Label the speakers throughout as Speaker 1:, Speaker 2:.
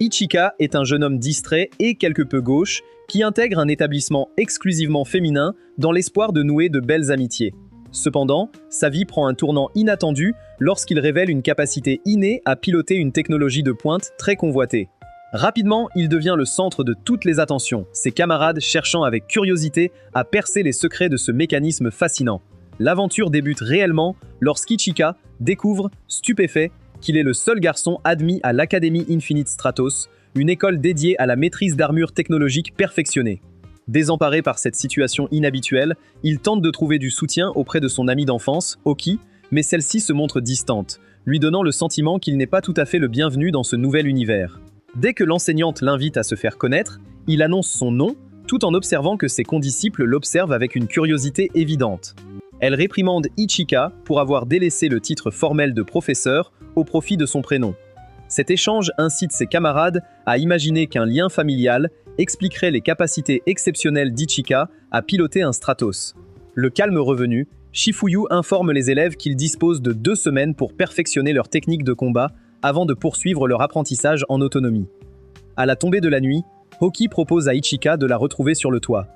Speaker 1: Ichika est un jeune homme distrait et quelque peu gauche qui intègre un établissement exclusivement féminin dans l'espoir de nouer de belles amitiés. Cependant, sa vie prend un tournant inattendu lorsqu'il révèle une capacité innée à piloter une technologie de pointe très convoitée. Rapidement, il devient le centre de toutes les attentions, ses camarades cherchant avec curiosité à percer les secrets de ce mécanisme fascinant. L'aventure débute réellement lorsqu'Ichika découvre, stupéfait, qu'il est le seul garçon admis à l'Académie Infinite Stratos, une école dédiée à la maîtrise d'armures technologiques perfectionnées. Désemparé par cette situation inhabituelle, il tente de trouver du soutien auprès de son amie d'enfance, Oki, mais celle-ci se montre distante, lui donnant le sentiment qu'il n'est pas tout à fait le bienvenu dans ce nouvel univers. Dès que l'enseignante l'invite à se faire connaître, il annonce son nom, tout en observant que ses condisciples l'observent avec une curiosité évidente. Elle réprimande Ichika pour avoir délaissé le titre formel de professeur au profit de son prénom. Cet échange incite ses camarades à imaginer qu'un lien familial expliquerait les capacités exceptionnelles d'Ichika à piloter un Stratos. Le calme revenu, Shifuyu informe les élèves qu'ils disposent de 2 semaines pour perfectionner leur technique de combat avant de poursuivre leur apprentissage en autonomie. À la tombée de la nuit, Hoki propose à Ichika de la retrouver sur le toit.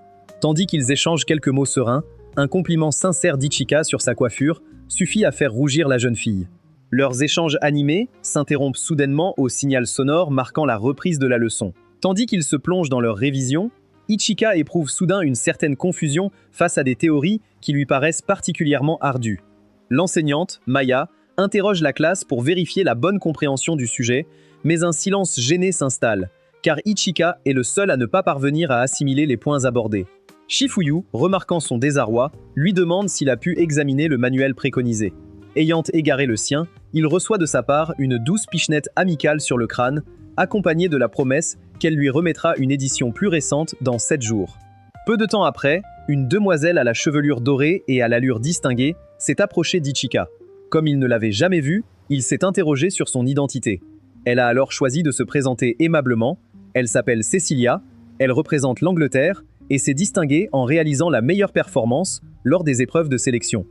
Speaker 1: Tandis qu'ils échangent quelques mots sereins, un compliment sincère d'Ichika sur sa coiffure suffit à faire rougir la jeune fille. Leurs échanges animés s'interrompent soudainement au signal sonore marquant la reprise de la leçon. Tandis qu'ils se plongent dans leur révision, Ichika éprouve soudain une certaine confusion face à des théories qui lui paraissent particulièrement ardues. L'enseignante, Maya, interroge la classe pour vérifier la bonne compréhension du sujet, mais un silence gêné s'installe, car Ichika est le seul à ne pas parvenir à assimiler les points abordés. Shifuyu, remarquant son désarroi, lui demande s'il a pu examiner le manuel préconisé. Ayant égaré le sien, il reçoit de sa part une douce pichenette amicale sur le crâne, accompagnée de la promesse qu'elle lui remettra une édition plus récente dans 7 jours. Peu de temps après, une demoiselle à la chevelure dorée et à l'allure distinguée s'est approchée d'Ichika. Comme il ne l'avait jamais vue, il s'est interrogé sur son identité. Elle a alors choisi de se présenter aimablement. Elle s'appelle Cecilia, elle représente l'Angleterre et s'est distinguée en réalisant la meilleure performance lors des épreuves de sélection.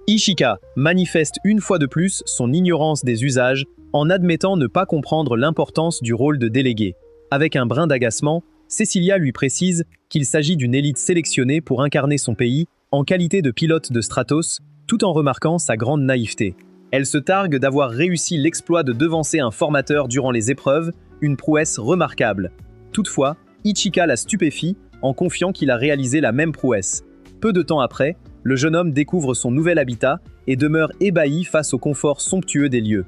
Speaker 1: Ichika manifeste une fois de plus son ignorance des usages en admettant ne pas comprendre l'importance du rôle de délégué. Avec un brin d'agacement, Cecilia lui précise qu'il s'agit d'une élite sélectionnée pour incarner son pays en qualité de pilote de Stratos, tout en remarquant sa grande naïveté. Elle se targue d'avoir réussi l'exploit de devancer un formateur durant les épreuves, une prouesse remarquable. Toutefois, Ichika la stupéfie en confiant qu'il a réalisé la même prouesse. Peu de temps après, le jeune homme découvre son nouvel habitat et demeure ébahi face au confort somptueux des lieux.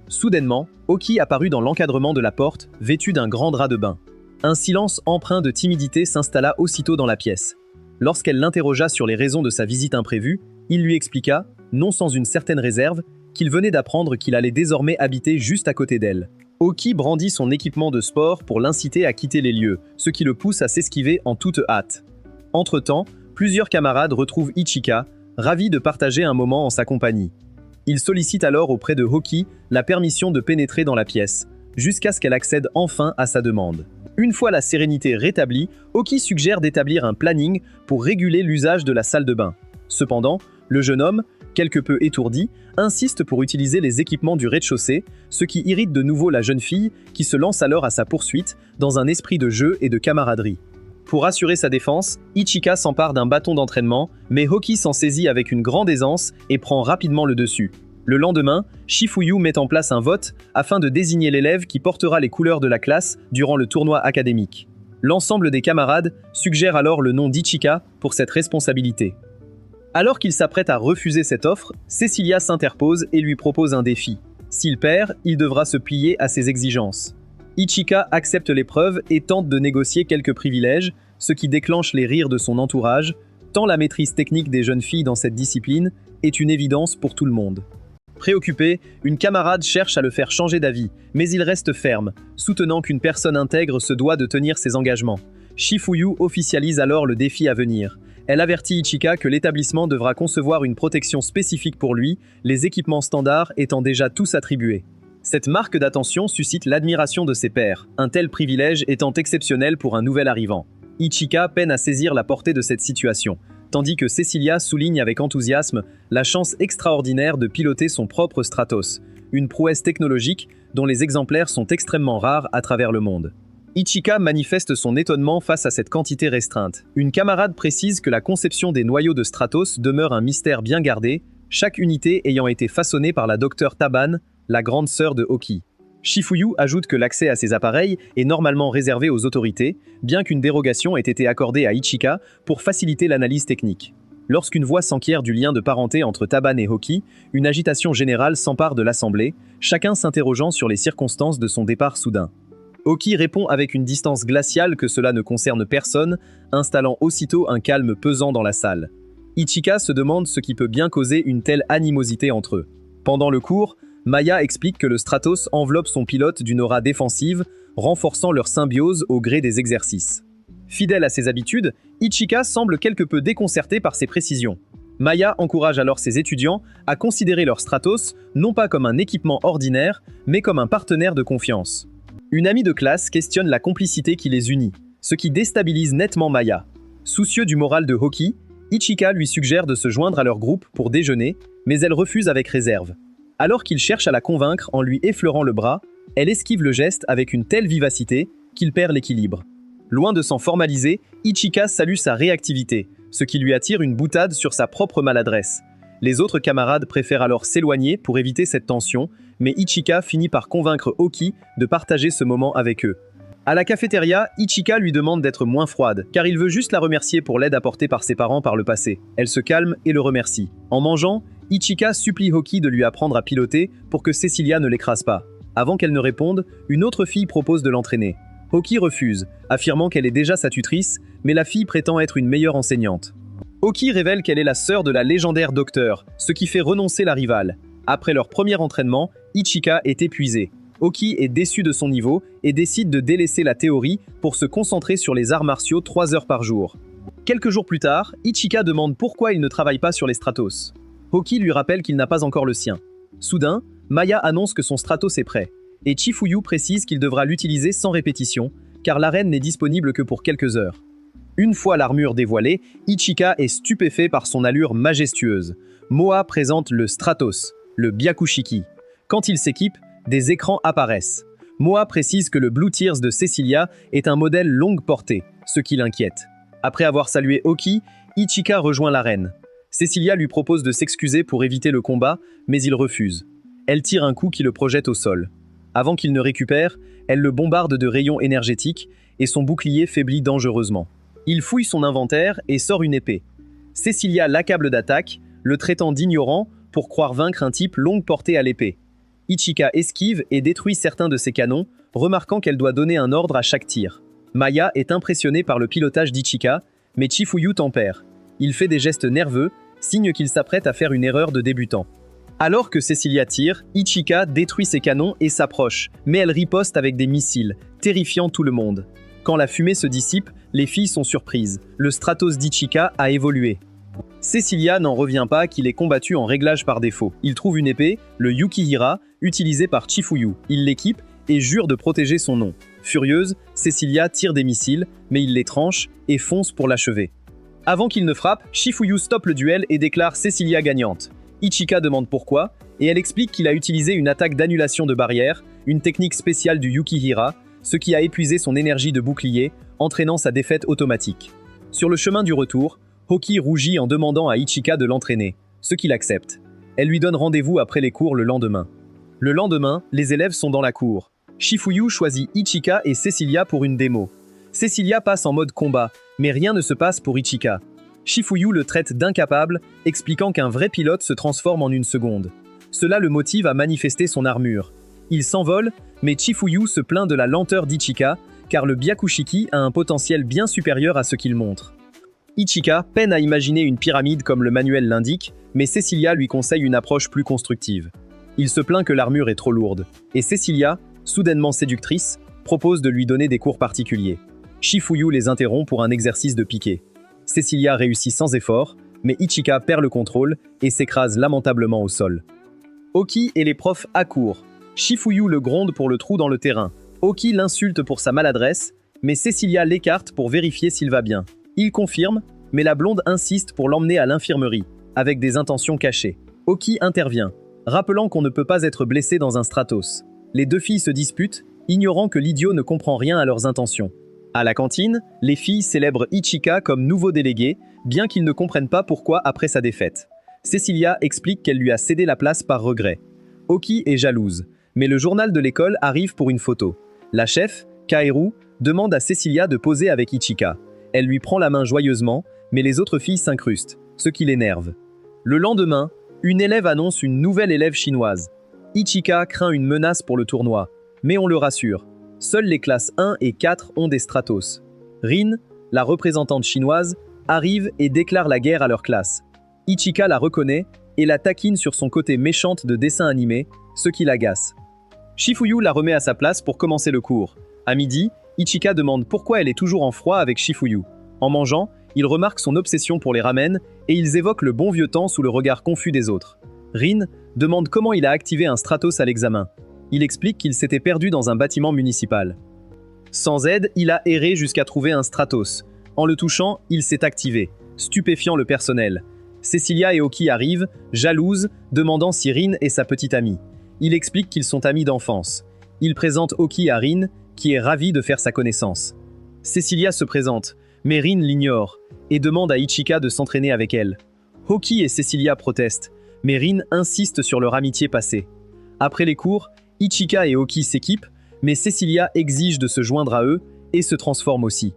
Speaker 1: Soudainement, Oki apparut dans l'encadrement de la porte, vêtu d'un grand drap de bain. Un silence empreint de timidité s'installa aussitôt dans la pièce. Lorsqu'elle l'interrogea sur les raisons de sa visite imprévue, il lui expliqua, non sans une certaine réserve, qu'il venait d'apprendre qu'il allait désormais habiter juste à côté d'elle. Oki brandit son équipement de sport pour l'inciter à quitter les lieux, ce qui le pousse à s'esquiver en toute hâte. Entre-temps, plusieurs camarades retrouvent Ichika, ravis de partager un moment en sa compagnie. Il sollicite alors auprès de Hoki la permission de pénétrer dans la pièce, jusqu'à ce qu'elle accède enfin à sa demande. Une fois la sérénité rétablie, Hoki suggère d'établir un planning pour réguler l'usage de la salle de bain. Cependant, le jeune homme, quelque peu étourdi, insiste pour utiliser les équipements du rez-de-chaussée, ce qui irrite de nouveau la jeune fille qui se lance alors à sa poursuite dans un esprit de jeu et de camaraderie. Pour assurer sa défense, Ichika s'empare d'un bâton d'entraînement, mais Hoki s'en saisit avec une grande aisance et prend rapidement le dessus. Le lendemain, Shifuyu met en place un vote afin de désigner l'élève qui portera les couleurs de la classe durant le tournoi académique. L'ensemble des camarades suggère alors le nom d'Ichika pour cette responsabilité. Alors qu'il s'apprête à refuser cette offre, Cecilia s'interpose et lui propose un défi. S'il perd, il devra se plier à ses exigences. Ichika accepte l'épreuve et tente de négocier quelques privilèges, ce qui déclenche les rires de son entourage, tant la maîtrise technique des jeunes filles dans cette discipline est une évidence pour tout le monde. Préoccupé, une camarade cherche à le faire changer d'avis, mais il reste ferme, soutenant qu'une personne intègre se doit de tenir ses engagements. Shifuyu officialise alors le défi à venir. Elle avertit Ichika que l'établissement devra concevoir une protection spécifique pour lui, les équipements standards étant déjà tous attribués. Cette marque d'attention suscite l'admiration de ses pairs, un tel privilège étant exceptionnel pour un nouvel arrivant. Ichika peine à saisir la portée de cette situation, tandis que Cecilia souligne avec enthousiasme la chance extraordinaire de piloter son propre Stratos, une prouesse technologique dont les exemplaires sont extrêmement rares à travers le monde. Ichika manifeste son étonnement face à cette quantité restreinte. Une camarade précise que la conception des noyaux de Stratos demeure un mystère bien gardé, chaque unité ayant été façonnée par la docteure Taban, la grande sœur de Hoki. Shifuyu ajoute que l'accès à ces appareils est normalement réservé aux autorités, bien qu'une dérogation ait été accordée à Ichika pour faciliter l'analyse technique. Lorsqu'une voix s'enquiert du lien de parenté entre Taban et Hoki, une agitation générale s'empare de l'assemblée, chacun s'interrogeant sur les circonstances de son départ soudain. Hoki répond avec une distance glaciale que cela ne concerne personne, installant aussitôt un calme pesant dans la salle. Ichika se demande ce qui peut bien causer une telle animosité entre eux. Pendant le cours, Maya explique que le Stratos enveloppe son pilote d'une aura défensive, renforçant leur symbiose au gré des exercices. Fidèle à ses habitudes, Ichika semble quelque peu déconcerté par ces précisions. Maya encourage alors ses étudiants à considérer leur Stratos non pas comme un équipement ordinaire, mais comme un partenaire de confiance. Une amie de classe questionne la complicité qui les unit, ce qui déstabilise nettement Maya. Soucieux du moral de Hoki, Ichika lui suggère de se joindre à leur groupe pour déjeuner, mais elle refuse avec réserve. Alors qu'il cherche à la convaincre en lui effleurant le bras, elle esquive le geste avec une telle vivacité qu'il perd l'équilibre. Loin de s'en formaliser, Ichika salue sa réactivité, ce qui lui attire une boutade sur sa propre maladresse. Les autres camarades préfèrent alors s'éloigner pour éviter cette tension, mais Ichika finit par convaincre Hoki de partager ce moment avec eux. À la cafétéria, Ichika lui demande d'être moins froide, car il veut juste la remercier pour l'aide apportée par ses parents par le passé. Elle se calme et le remercie. En mangeant, Ichika supplie Hoki de lui apprendre à piloter pour que Cecilia ne l'écrase pas. Avant qu'elle ne réponde, une autre fille propose de l'entraîner. Hoki refuse, affirmant qu'elle est déjà sa tutrice, mais la fille prétend être une meilleure enseignante. Hoki révèle qu'elle est la sœur de la légendaire docteur, ce qui fait renoncer la rivale. Après leur premier entraînement, Ichika est épuisée. Hoki est déçu de son niveau et décide de délaisser la théorie pour se concentrer sur les arts martiaux 3 heures par jour. Quelques jours plus tard, Ichika demande pourquoi il ne travaille pas sur les Stratos. Hoki lui rappelle qu'il n'a pas encore le sien. Soudain, Maya annonce que son Stratos est prêt, et Chifuyu précise qu'il devra l'utiliser sans répétition, car l'arène n'est disponible que pour quelques heures. Une fois l'armure dévoilée, Ichika est stupéfait par son allure majestueuse. Moa présente le Stratos, le Byakushiki. Quand il s'équipe, des écrans apparaissent. Moa précise que le Blue Tears de Cecilia est un modèle longue portée, ce qui l'inquiète. Après avoir salué Hoki, Ichika rejoint l'arène. Cecilia lui propose de s'excuser pour éviter le combat, mais il refuse. Elle tire un coup qui le projette au sol. Avant qu'il ne récupère, elle le bombarde de rayons énergétiques et son bouclier faiblit dangereusement. Il fouille son inventaire et sort une épée. Cecilia l'accable d'attaque, le traitant d'ignorant pour croire vaincre un type longue portée à l'épée. Ichika esquive et détruit certains de ses canons, remarquant qu'elle doit donner un ordre à chaque tir. Maya est impressionnée par le pilotage d'Ichika, mais Chifuyu tempère. Il fait des gestes nerveux, signe qu'il s'apprête à faire une erreur de débutant. Alors que Cecilia tire, Ichika détruit ses canons et s'approche, mais elle riposte avec des missiles, terrifiant tout le monde. Quand la fumée se dissipe, les filles sont surprises. Le Stratos d'Ichika a évolué. Cecilia n'en revient pas qu'il est combattu en réglage par défaut. Il trouve une épée, le Yukihira, utilisée par Chifuyu. Il l'équipe et jure de protéger son nom. Furieuse, Cecilia tire des missiles, mais il les tranche et fonce pour l'achever. Avant qu'il ne frappe, Chifuyu stoppe le duel et déclare Cecilia gagnante. Ichika demande pourquoi, et elle explique qu'il a utilisé une attaque d'annulation de barrière, une technique spéciale du Yukihira, ce qui a épuisé son énergie de bouclier, entraînant sa défaite automatique. Sur le chemin du retour, Hoki rougit en demandant à Ichika de l'entraîner, ce qu'il accepte. Elle lui donne rendez-vous après les cours le lendemain. Le lendemain, les élèves sont dans la cour. Chifuyu choisit Ichika et Cecilia pour une démo. Cecilia passe en mode combat, mais rien ne se passe pour Ichika. Chifuyu le traite d'incapable, expliquant qu'un vrai pilote se transforme en une seconde. Cela le motive à manifester son armure. Il s'envole, mais Chifuyu se plaint de la lenteur d'Ichika, car le Byakushiki a un potentiel bien supérieur à ce qu'il montre. Ichika peine à imaginer une pyramide comme le manuel l'indique, mais Cecilia lui conseille une approche plus constructive. Il se plaint que l'armure est trop lourde, et Cecilia, soudainement séductrice, propose de lui donner des cours particuliers. Chifuyu les interrompt pour un exercice de piqué. Cecilia réussit sans effort, mais Ichika perd le contrôle et s'écrase lamentablement au sol. Hoki et les profs accourent. Chifuyu le gronde pour le trou dans le terrain. Hoki l'insulte pour sa maladresse, mais Cecilia l'écarte pour vérifier s'il va bien. Il confirme, mais la blonde insiste pour l'emmener à l'infirmerie, avec des intentions cachées. Hoki intervient, rappelant qu'on ne peut pas être blessé dans un Stratos. Les deux filles se disputent, ignorant que l'idiot ne comprend rien à leurs intentions. À la cantine, les filles célèbrent Ichika comme nouveau délégué, bien qu'ils ne comprennent pas pourquoi après sa défaite. Cecilia explique qu'elle lui a cédé la place par regret. Oki est jalouse, mais le journal de l'école arrive pour une photo. La chef, Kaeru, demande à Cecilia de poser avec Ichika. Elle lui prend la main joyeusement, mais les autres filles s'incrustent, ce qui l'énerve. Le lendemain, une élève annonce une nouvelle élève chinoise. Ichika craint une menace pour le tournoi, mais on le rassure. Seules les classes 1 et 4 ont des stratos. Rin, la représentante chinoise, arrive et déclare la guerre à leur classe. Ichika la reconnaît et la taquine sur son côté méchante de dessin animé, ce qui l'agace. Shifuyu la remet à sa place pour commencer le cours. À midi, Ichika demande pourquoi elle est toujours en froid avec Shifuyu. En mangeant, il remarque son obsession pour les ramen et ils évoquent le bon vieux temps sous le regard confus des autres. Rin demande comment il a activé un stratos à l'examen. Il explique qu'il s'était perdu dans un bâtiment municipal. Sans aide, il a erré jusqu'à trouver un stratos. En le touchant, il s'est activé, stupéfiant le personnel. Cecilia et Oki arrivent, jalouses, demandant si Rin est sa petite amie. Il explique qu'ils sont amis d'enfance. Il présente Oki à Rin, qui est ravie de faire sa connaissance. Cecilia se présente, mais Rin l'ignore et demande à Ichika de s'entraîner avec elle. Oki et Cecilia protestent, mais Rin insiste sur leur amitié passée. Après les cours, Ichika et Oki s'équipent, mais Cecilia exige de se joindre à eux et se transforme aussi.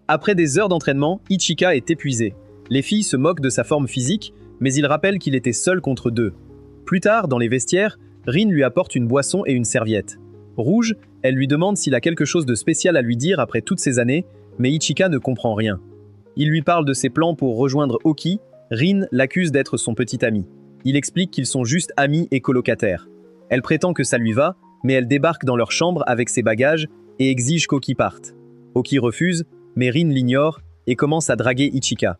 Speaker 1: Après des heures d'entraînement, Ichika est épuisé. Les filles se moquent de sa forme physique, mais il rappelle qu'il était seul contre deux. Plus tard, dans les vestiaires, Rin lui apporte une boisson et une serviette. Rouge, elle lui demande s'il a quelque chose de spécial à lui dire après toutes ces années, mais Ichika ne comprend rien. Il lui parle de ses plans pour rejoindre Oki. Rin l'accuse d'être son petit ami. Il explique qu'ils sont juste amis et colocataires. Elle prétend que ça lui va, mais elle débarque dans leur chambre avec ses bagages et exige qu'Oki parte. Oki refuse, mais Rin l'ignore et commence à draguer Ichika.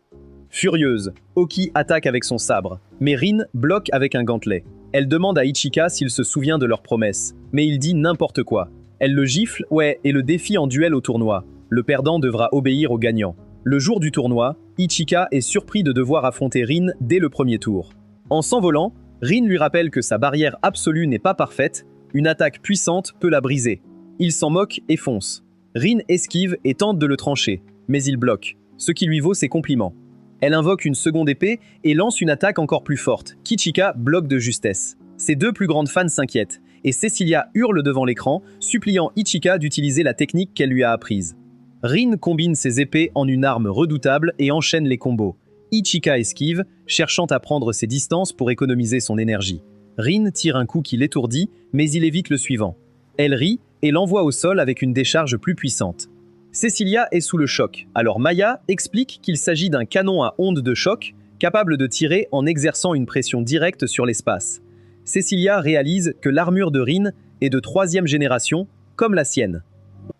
Speaker 1: Furieuse, Oki attaque avec son sabre, mais Rin bloque avec un gantelet. Elle demande à Ichika s'il se souvient de leur promesse, mais il dit n'importe quoi. Elle le gifle, et le défie en duel au tournoi. Le perdant devra obéir au gagnant. Le jour du tournoi, Ichika est surpris de devoir affronter Rin dès le premier tour. En s'envolant, Rin lui rappelle que sa barrière absolue n'est pas parfaite, une attaque puissante peut la briser. Il s'en moque et fonce. Rin esquive et tente de le trancher, mais il bloque, ce qui lui vaut ses compliments. Elle invoque une seconde épée et lance une attaque encore plus forte, qu'Ichika bloque de justesse. Ses deux plus grandes fans s'inquiètent, et Cecilia hurle devant l'écran, suppliant Ichika d'utiliser la technique qu'elle lui a apprise. Rin combine ses épées en une arme redoutable et enchaîne les combos. Ichika esquive, cherchant à prendre ses distances pour économiser son énergie. Rin tire un coup qui l'étourdit, mais il évite le suivant. Elle rit et l'envoie au sol avec une décharge plus puissante. Cecilia est sous le choc, alors Maya explique qu'il s'agit d'un canon à ondes de choc, capable de tirer en exerçant une pression directe sur l'espace. Cecilia réalise que l'armure de Rin est de 3e génération, comme la sienne.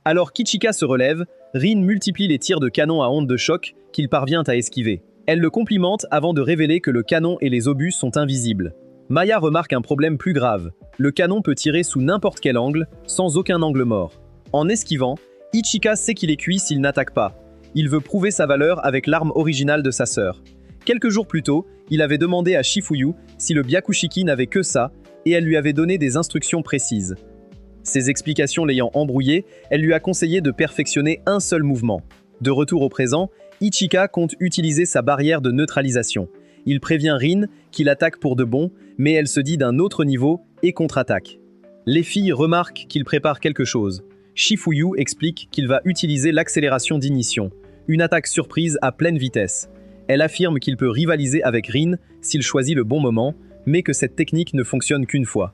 Speaker 1: Alors qu'Ichika se relève, Rin multiplie les tirs de canon à ondes de choc qu'il parvient à esquiver. Elle le complimente avant de révéler que le canon et les obus sont invisibles. Maya remarque un problème plus grave. Le canon peut tirer sous n'importe quel angle, sans aucun angle mort. En esquivant, Ichika sait qu'il est cuit s'il n'attaque pas. Il veut prouver sa valeur avec l'arme originale de sa sœur. Quelques jours plus tôt, il avait demandé à Shifuyu si le Byakushiki n'avait que ça, et elle lui avait donné des instructions précises. Ses explications l'ayant embrouillé, elle lui a conseillé de perfectionner un seul mouvement. De retour au présent, Ichika compte utiliser sa barrière de neutralisation. Il prévient Rin qu'il attaque pour de bon, mais elle se dit d'un autre niveau et contre-attaque. Les filles remarquent qu'il prépare quelque chose. Shifuyu explique qu'il va utiliser l'accélération d'ignition, une attaque surprise à pleine vitesse. Elle affirme qu'il peut rivaliser avec Rin s'il choisit le bon moment, mais que cette technique ne fonctionne qu'une fois.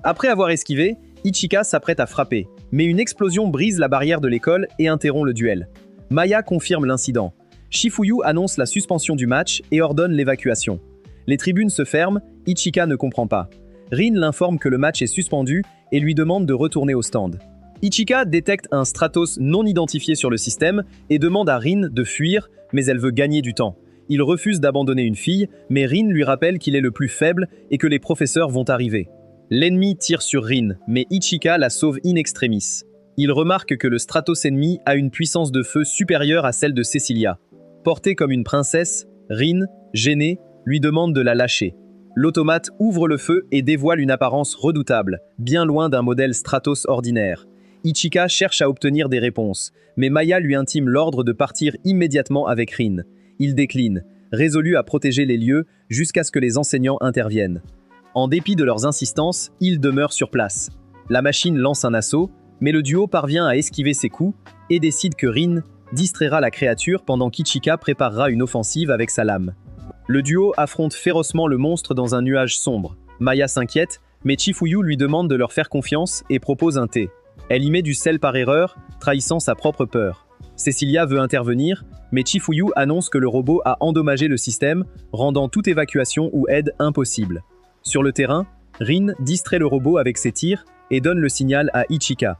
Speaker 1: Après avoir esquivé, Ichika s'apprête à frapper, mais une explosion brise la barrière de l'école et interrompt le duel. Maya confirme l'incident. Shifuyu annonce la suspension du match et ordonne l'évacuation. Les tribunes se ferment, Ichika ne comprend pas. Rin l'informe que le match est suspendu et lui demande de retourner au stand. Ichika détecte un stratos non identifié sur le système et demande à Rin de fuir, mais elle veut gagner du temps. Il refuse d'abandonner une fille, mais Rin lui rappelle qu'il est le plus faible et que les professeurs vont arriver. L'ennemi tire sur Rin, mais Ichika la sauve in extremis. Il remarque que le stratos ennemi a une puissance de feu supérieure à celle de Cecilia. Portée comme une princesse, Rin, gênée, lui demande de la lâcher. l'automate ouvre le feu et dévoile une apparence redoutable, bien loin d'un modèle Stratos ordinaire. Ichika cherche à obtenir des réponses, mais Maya lui intime l'ordre de partir immédiatement avec Rin. Il décline, résolu à protéger les lieux jusqu'à ce que les enseignants interviennent. En dépit de leurs insistances, ils demeurent sur place. La machine lance un assaut, mais le duo parvient à esquiver ses coups et décide que Rin distraira la créature pendant qu'Ichika préparera une offensive avec sa lame. Le duo affronte férocement le monstre dans un nuage sombre. Maya s'inquiète, mais Chifuyu lui demande de leur faire confiance et propose un thé. Elle y met du sel par erreur, trahissant sa propre peur. Cecilia veut intervenir, mais Chifuyu annonce que le robot a endommagé le système, rendant toute évacuation ou aide impossible. Sur le terrain, Rin distrait le robot avec ses tirs et donne le signal à Ichika.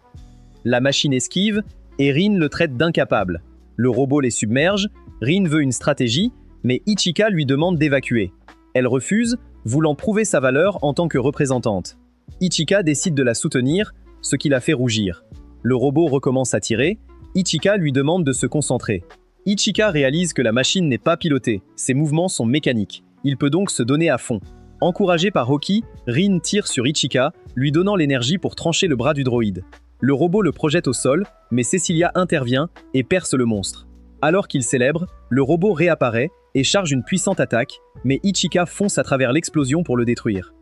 Speaker 1: La machine esquive et Rin le traite d'incapable. Le robot les submerge, Rin veut une stratégie, mais Ichika lui demande d'évacuer. Elle refuse, voulant prouver sa valeur en tant que représentante. Ichika décide de la soutenir, ce qui la fait rougir. Le robot recommence à tirer, Ichika lui demande de se concentrer. Ichika réalise que la machine n'est pas pilotée, ses mouvements sont mécaniques. Il peut donc se donner à fond. Encouragé par Hoki, Rin tire sur Ichika, lui donnant l'énergie pour trancher le bras du droïde. Le robot le projette au sol, mais Cecilia intervient et perce le monstre. Alors qu'il célèbre, le robot réapparaît et charge une puissante attaque, mais Ichika fonce à travers l'explosion pour le détruire.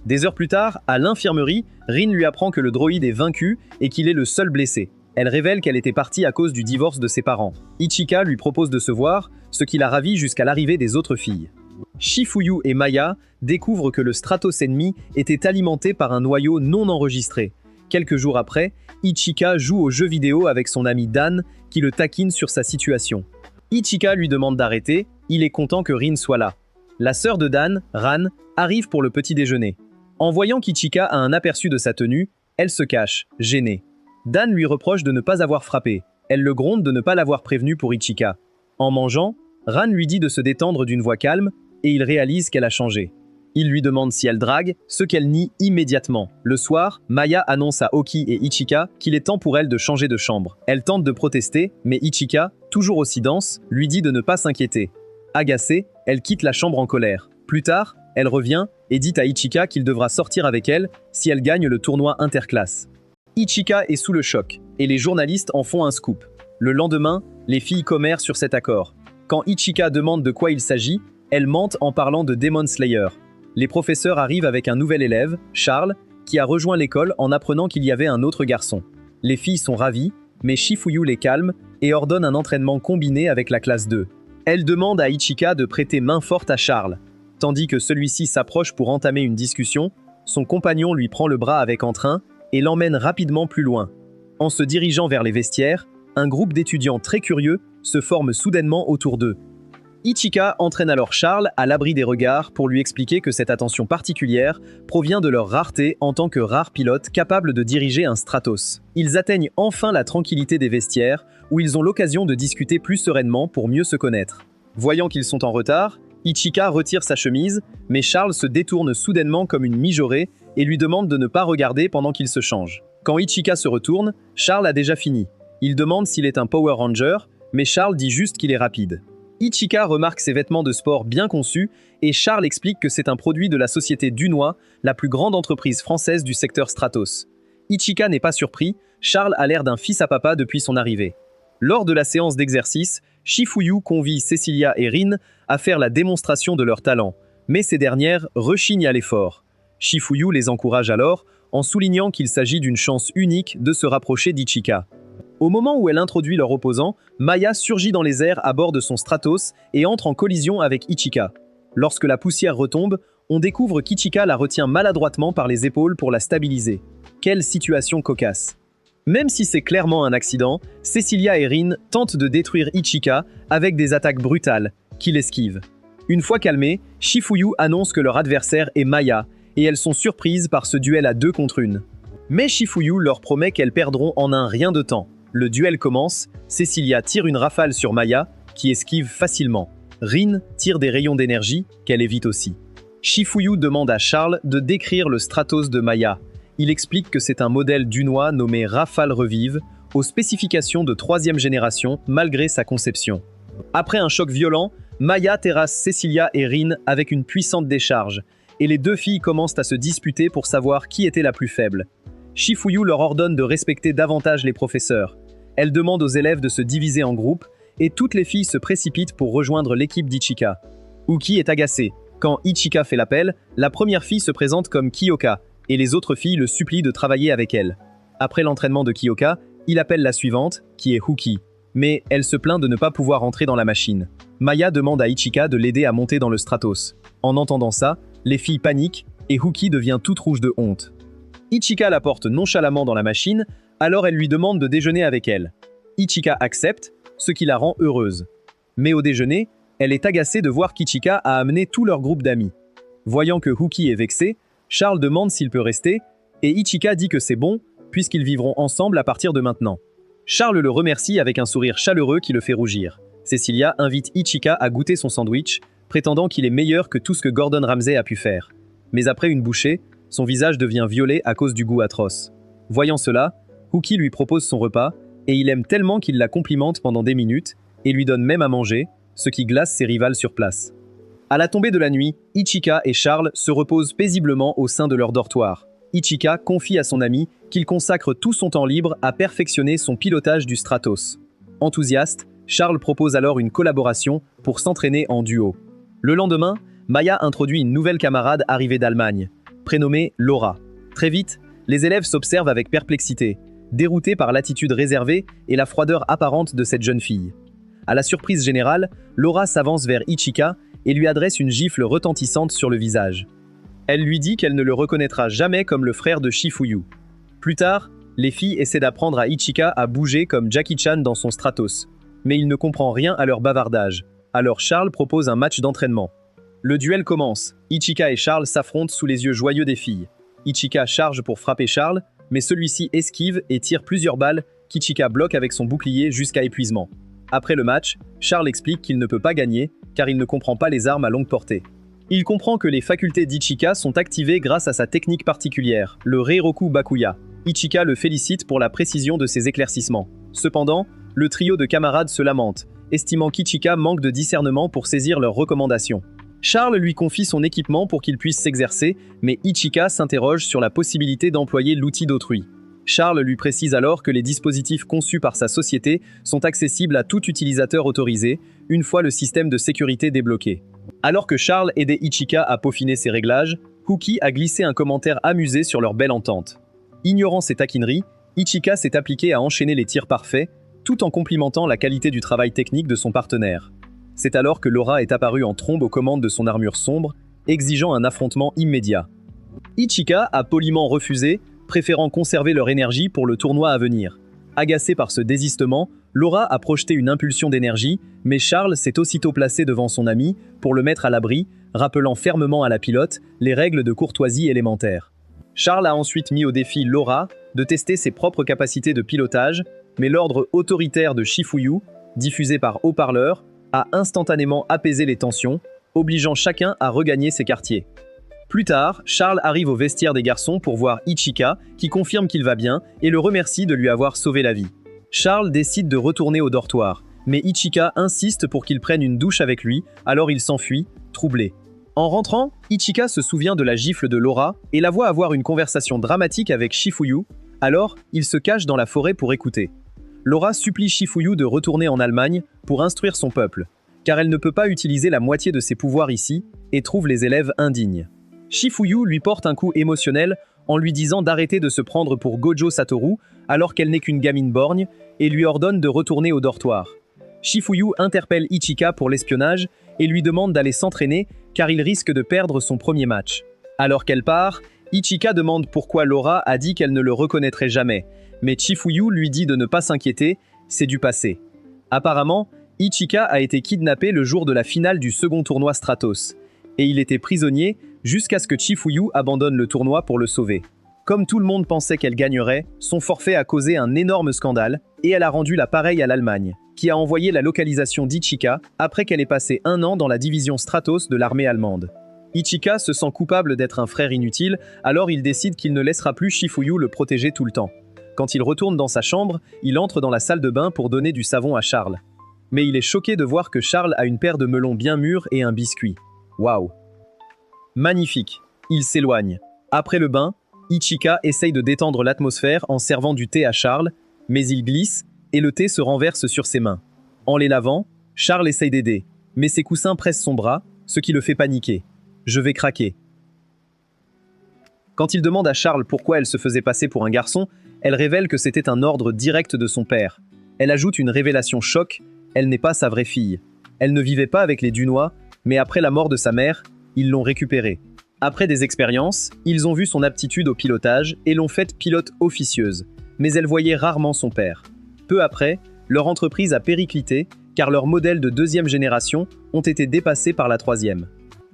Speaker 1: Des heures plus tard, à l'infirmerie, Rin lui apprend que le droïde est vaincu et qu'il est le seul blessé. Elle révèle qu'elle était partie à cause du divorce de ses parents. Ichika lui propose de se voir, ce qui la ravit jusqu'à l'arrivée des autres filles. Chifuyu et Maya découvrent que le Stratos ennemi était alimenté par un noyau non enregistré. Quelques jours après, Ichika joue aux jeux vidéo avec son ami Dan, qui le taquine sur sa situation. Ichika lui demande d'arrêter, il est content que Rin soit là. La sœur de Dan, Ran, arrive pour le petit déjeuner. En voyant qu'Ichika a un aperçu de sa tenue, elle se cache, gênée. Dan lui reproche de ne pas avoir frappé. Elle le gronde de ne pas l'avoir prévenu pour Ichika. En mangeant, Ran lui dit de se détendre d'une voix calme, et il réalise qu'elle a changé. Il lui demande si elle drague, ce qu'elle nie immédiatement. Le soir, Maya annonce à Hoki et Ichika qu'il est temps pour elle de changer de chambre. Elle tente de protester, mais Ichika, toujours aussi dense, lui dit de ne pas s'inquiéter. Agacée, elle quitte la chambre en colère. Plus tard, elle revient et dit à Ichika qu'il devra sortir avec elle si elle gagne le tournoi interclasse. Ichika est sous le choc, et les journalistes en font un scoop. Le lendemain, les filles commèrent sur cet accord. Quand Ichika demande de quoi il s'agit, elle mente en parlant de Demon Slayer. Les professeurs arrivent avec un nouvel élève, Charles, qui a rejoint l'école en apprenant qu'il y avait un autre garçon. Les filles sont ravies, mais Chifuyu les calme et ordonne un entraînement combiné avec la classe 2. Elle demande à Ichika de prêter main forte à Charles. Tandis que celui-ci s'approche pour entamer une discussion, son compagnon lui prend le bras avec entrain et l'emmène rapidement plus loin. En se dirigeant vers les vestiaires, un groupe d'étudiants très curieux se forme soudainement autour d'eux. Ichika entraîne alors Charles à l'abri des regards pour lui expliquer que cette attention particulière provient de leur rareté en tant que rares pilotes capables de diriger un Stratos. Ils atteignent enfin la tranquillité des vestiaires, où ils ont l'occasion de discuter plus sereinement pour mieux se connaître. Voyant qu'ils sont en retard, Ichika retire sa chemise, mais Charles se détourne soudainement comme une mijaurée et lui demande de ne pas regarder pendant qu'il se change. Quand Ichika se retourne, Charles a déjà fini. Il demande s'il est un Power Ranger, mais Charles dit juste qu'il est rapide. Ichika remarque ses vêtements de sport bien conçus et Charles explique que c'est un produit de la société Dunois, la plus grande entreprise française du secteur Stratos. Ichika n'est pas surpris, Charles a l'air d'un fils à papa depuis son arrivée. Lors de la séance d'exercice, Chifuyu convie Cecilia et Rin à faire la démonstration de leur talent, mais ces dernières rechignent à l'effort. Chifuyu les encourage alors en soulignant qu'il s'agit d'une chance unique de se rapprocher d'Ichika. Au moment où elle introduit leur opposant, Maya surgit dans les airs à bord de son Stratos et entre en collision avec Ichika. Lorsque la poussière retombe, on découvre qu'Ichika la retient maladroitement par les épaules pour la stabiliser. Quelle situation cocasse! Même si c'est clairement un accident, Cecilia et Rin tentent de détruire Ichika avec des attaques brutales, qu'il esquive. Une fois calmée, Chifuyu annonce que leur adversaire est Maya, et elles sont surprises par ce duel à 2 contre 1. Mais Chifuyu leur promet qu'elles perdront en un rien de temps. Le duel commence, Cecilia tire une rafale sur Maya, qui esquive facilement. Rin tire des rayons d'énergie, qu'elle évite aussi. Chifuyu demande à Charles de décrire le Stratos de Maya. Il explique que c'est un modèle dunois nommé Rafale Revive, aux spécifications de 3e génération malgré sa conception. Après un choc violent, Maya terrasse Cecilia et Rin avec une puissante décharge. et les deux filles commencent à se disputer pour savoir qui était la plus faible. Shifuyu leur ordonne de respecter davantage les professeurs. Elle demande aux élèves de se diviser en groupes, et toutes les filles se précipitent pour rejoindre l'équipe d'Ichika. Uki est agacé. Quand Ichika fait l'appel, la première fille se présente comme Kyoka, et les autres filles le supplient de travailler avec elle. Après l'entraînement de Kyoka, il appelle la suivante, qui est Huki. Mais elle se plaint de ne pas pouvoir entrer dans la machine. Maya demande à Ichika de l'aider à monter dans le Stratos. En entendant ça, les filles paniquent, et Huki devient toute rouge de honte. Ichika la porte nonchalamment dans la machine, alors elle lui demande de déjeuner avec elle. Ichika accepte, ce qui la rend heureuse. Mais au déjeuner, elle est agacée de voir qu'Ichika a amené tout leur groupe d'amis. Voyant que Huki est vexé, Charles demande s'il peut rester, et Ichika dit que c'est bon, puisqu'ils vivront ensemble à partir de maintenant. Charles le remercie avec un sourire chaleureux qui le fait rougir. Cecilia invite Ichika à goûter son sandwich, prétendant qu'il est meilleur que tout ce que Gordon Ramsay a pu faire. Mais après une bouchée, son visage devient violet à cause du goût atroce. Voyant cela, Huki lui propose son repas, et il aime tellement qu'il la complimente pendant des minutes, et lui donne même à manger, ce qui glace ses rivales sur place. À la tombée de la nuit, Ichika et Charles se reposent paisiblement au sein de leur dortoir. Ichika confie à son ami qu'il consacre tout son temps libre à perfectionner son pilotage du Stratos. Enthousiaste, Charles propose alors une collaboration pour s'entraîner en duo. Le lendemain, Maya introduit une nouvelle camarade arrivée d'Allemagne, prénommée Laura. Très vite, les élèves s'observent avec perplexité, déroutés par l'attitude réservée et la froideur apparente de cette jeune fille. À la surprise générale, Laura s'avance vers Ichika et lui adresse une gifle retentissante sur le visage. Elle lui dit qu'elle ne le reconnaîtra jamais comme le frère de Shifuyu. Plus tard, les filles essaient d'apprendre à Ichika à bouger comme Jackie Chan dans son Stratos. Mais il ne comprend rien à leur bavardage. Alors Charles propose un match d'entraînement. Le duel commence. Ichika et Charles s'affrontent sous les yeux joyeux des filles. Ichika charge pour frapper Charles, mais celui-ci esquive et tire plusieurs balles qu'Ichika bloque avec son bouclier jusqu'à épuisement. Après le match, Charles explique qu'il ne peut pas gagner car il ne comprend pas les armes à longue portée. Il comprend que les facultés d'Ichika sont activées grâce à sa technique particulière, le Reiroku Bakuya. Ichika le félicite pour la précision de ses éclaircissements. Cependant, le trio de camarades se lamente, estimant qu'Ichika manque de discernement pour saisir leurs recommandations. Charles lui confie son équipement pour qu'il puisse s'exercer, mais Ichika s'interroge sur la possibilité d'employer l'outil d'autrui. Charles lui précise alors que les dispositifs conçus par sa société sont accessibles à tout utilisateur autorisé, une fois le système de sécurité débloqué. Alors que Charles aidait Ichika à peaufiner ses réglages, Huki a glissé un commentaire amusé sur leur belle entente. Ignorant ces taquineries, Ichika s'est appliqué à enchaîner les tirs parfaits, tout en complimentant la qualité du travail technique de son partenaire. C'est alors que Laura est apparue en trombe aux commandes de son armure sombre, exigeant un affrontement immédiat. Ichika a poliment refusé, préférant conserver leur énergie pour le tournoi à venir. Agacé par ce désistement, Laura a projeté une impulsion d'énergie, mais Charles s'est aussitôt placé devant son ami pour le mettre à l'abri, rappelant fermement à la pilote les règles de courtoisie élémentaires. Charles a ensuite mis au défi Laura de tester ses propres capacités de pilotage, mais l'ordre autoritaire de Shifuyu, diffusé par haut-parleur, a instantanément apaisé les tensions, obligeant chacun à regagner ses quartiers. Plus tard, Charles arrive au vestiaire des garçons pour voir Ichika, qui confirme qu'il va bien et le remercie de lui avoir sauvé la vie. Charles décide de retourner au dortoir, mais Ichika insiste pour qu'il prenne une douche avec lui, alors il s'enfuit, troublé. En rentrant, Ichika se souvient de la gifle de Laura et la voit avoir une conversation dramatique avec Shifuyu, alors il se cache dans la forêt pour écouter. Laura supplie Shifuyu de retourner en Allemagne pour instruire son peuple, car elle ne peut pas utiliser la moitié de ses pouvoirs ici et trouve les élèves indignes. Shifuyu lui porte un coup émotionnel en lui disant d'arrêter de se prendre pour Gojo Satoru alors qu'elle n'est qu'une gamine borgne et lui ordonne de retourner au dortoir. Shifuyu interpelle Ichika pour l'espionnage et lui demande d'aller s'entraîner car il risque de perdre son premier match. Alors qu'elle part, Ichika demande pourquoi Laura a dit qu'elle ne le reconnaîtrait jamais, mais Shifuyu lui dit de ne pas s'inquiéter, c'est du passé. Apparemment, Ichika a été kidnappé le jour de la finale du second tournoi Stratos, et il était prisonnier jusqu'à ce que Shifuyu abandonne le tournoi pour le sauver. Comme tout le monde pensait qu'elle gagnerait, son forfait a causé un énorme scandale, et elle a rendu la pareille à l'Allemagne, qui a envoyé la localisation d'Ichika après qu'elle ait passé 1 an dans la division Stratos de l'armée allemande. Ichika se sent coupable d'être un frère inutile, alors il décide qu'il ne laissera plus Shifuyu le protéger tout le temps. Quand il retourne dans sa chambre, il entre dans la salle de bain pour donner du savon à Charles. Mais il est choqué de voir que Charles a une paire de melons bien mûrs et un biscuit. Waouh! Magnifique! Ils s'éloignent. Après le bain, Ichika essaye de détendre l'atmosphère en servant du thé à Charles, mais il glisse et le thé se renverse sur ses mains. En les lavant, Charles essaye d'aider, mais ses coussins pressent son bras, ce qui le fait paniquer. « Je vais craquer ». Quand il demande à Charles pourquoi elle se faisait passer pour un garçon, elle révèle que c'était un ordre direct de son père. Elle ajoute une révélation choc, elle n'est pas sa vraie fille. Elle ne vivait pas avec les Dunois, mais après la mort de sa mère, ils l'ont récupérée. Après des expériences, ils ont vu son aptitude au pilotage et l'ont faite pilote officieuse, mais elle voyait rarement son père. Peu après, leur entreprise a périclité, car leurs modèles de deuxième génération ont été dépassés par la troisième.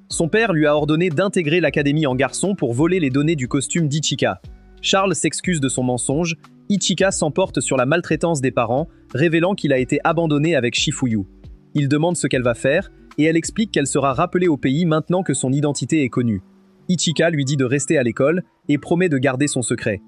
Speaker 1: Son père lui a ordonné d'intégrer l'académie en garçon pour voler les données du costume d'Ichika. Charles s'excuse de son mensonge, Ichika s'emporte sur la maltraitance des parents, révélant qu'il a été abandonné avec Shifuyu. Il demande ce qu'elle va faire, et elle explique qu'elle sera rappelée au pays maintenant que son identité est connue. Ichika lui dit de rester à l'école et promet de garder son secret.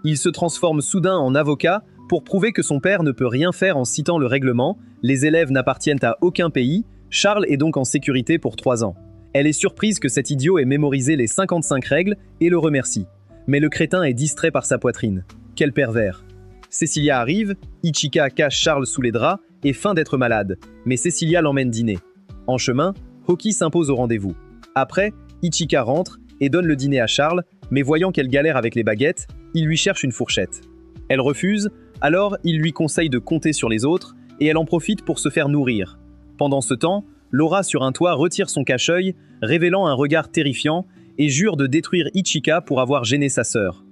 Speaker 1: Il se transforme soudain en avocat pour prouver que son père ne peut rien faire en citant le règlement, les élèves n'appartiennent à aucun pays, Charles est donc en sécurité pour 3 ans. Elle est surprise que cet idiot ait mémorisé les 55 règles et le remercie. Mais le crétin est distrait par sa poitrine. Quel pervers. Cecilia arrive, Ichika cache Charles sous les draps et feint d'être malade, mais Cecilia l'emmène dîner. En chemin, Hoki s'impose au rendez-vous. Après, Ichika rentre et donne le dîner à Charles, mais voyant qu'elle galère avec les baguettes, il lui cherche une fourchette. Elle refuse, alors il lui conseille de compter sur les autres, et elle en profite pour se faire nourrir. Pendant ce temps, Laura sur un toit retire son cache-œil, révélant un regard terrifiant, et jure de détruire Ichika pour avoir gêné sa sœur.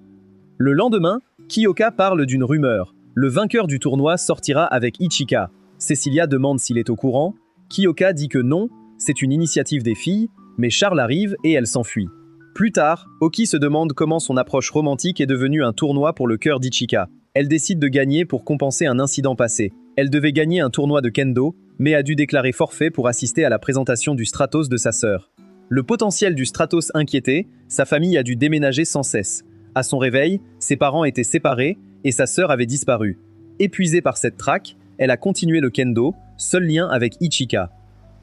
Speaker 1: Le lendemain, Kyoka parle d'une rumeur. Le vainqueur du tournoi sortira avec Ichika. Cecilia demande s'il est au courant. Kyoka dit que non, c'est une initiative des filles, mais Charles arrive et elle s'enfuit. Plus tard, Oki se demande comment son approche romantique est devenue un tournoi pour le cœur d'Ichika. Elle décide de gagner pour compenser un incident passé. Elle devait gagner un tournoi de kendo, mais a dû déclarer forfait pour assister à la présentation du Stratos de sa sœur. Le potentiel du Stratos inquiété, sa famille a dû déménager sans cesse. À son réveil, ses parents étaient séparés et sa sœur avait disparu. Épuisée par cette traque, elle a continué le kendo, seul lien avec Ichika.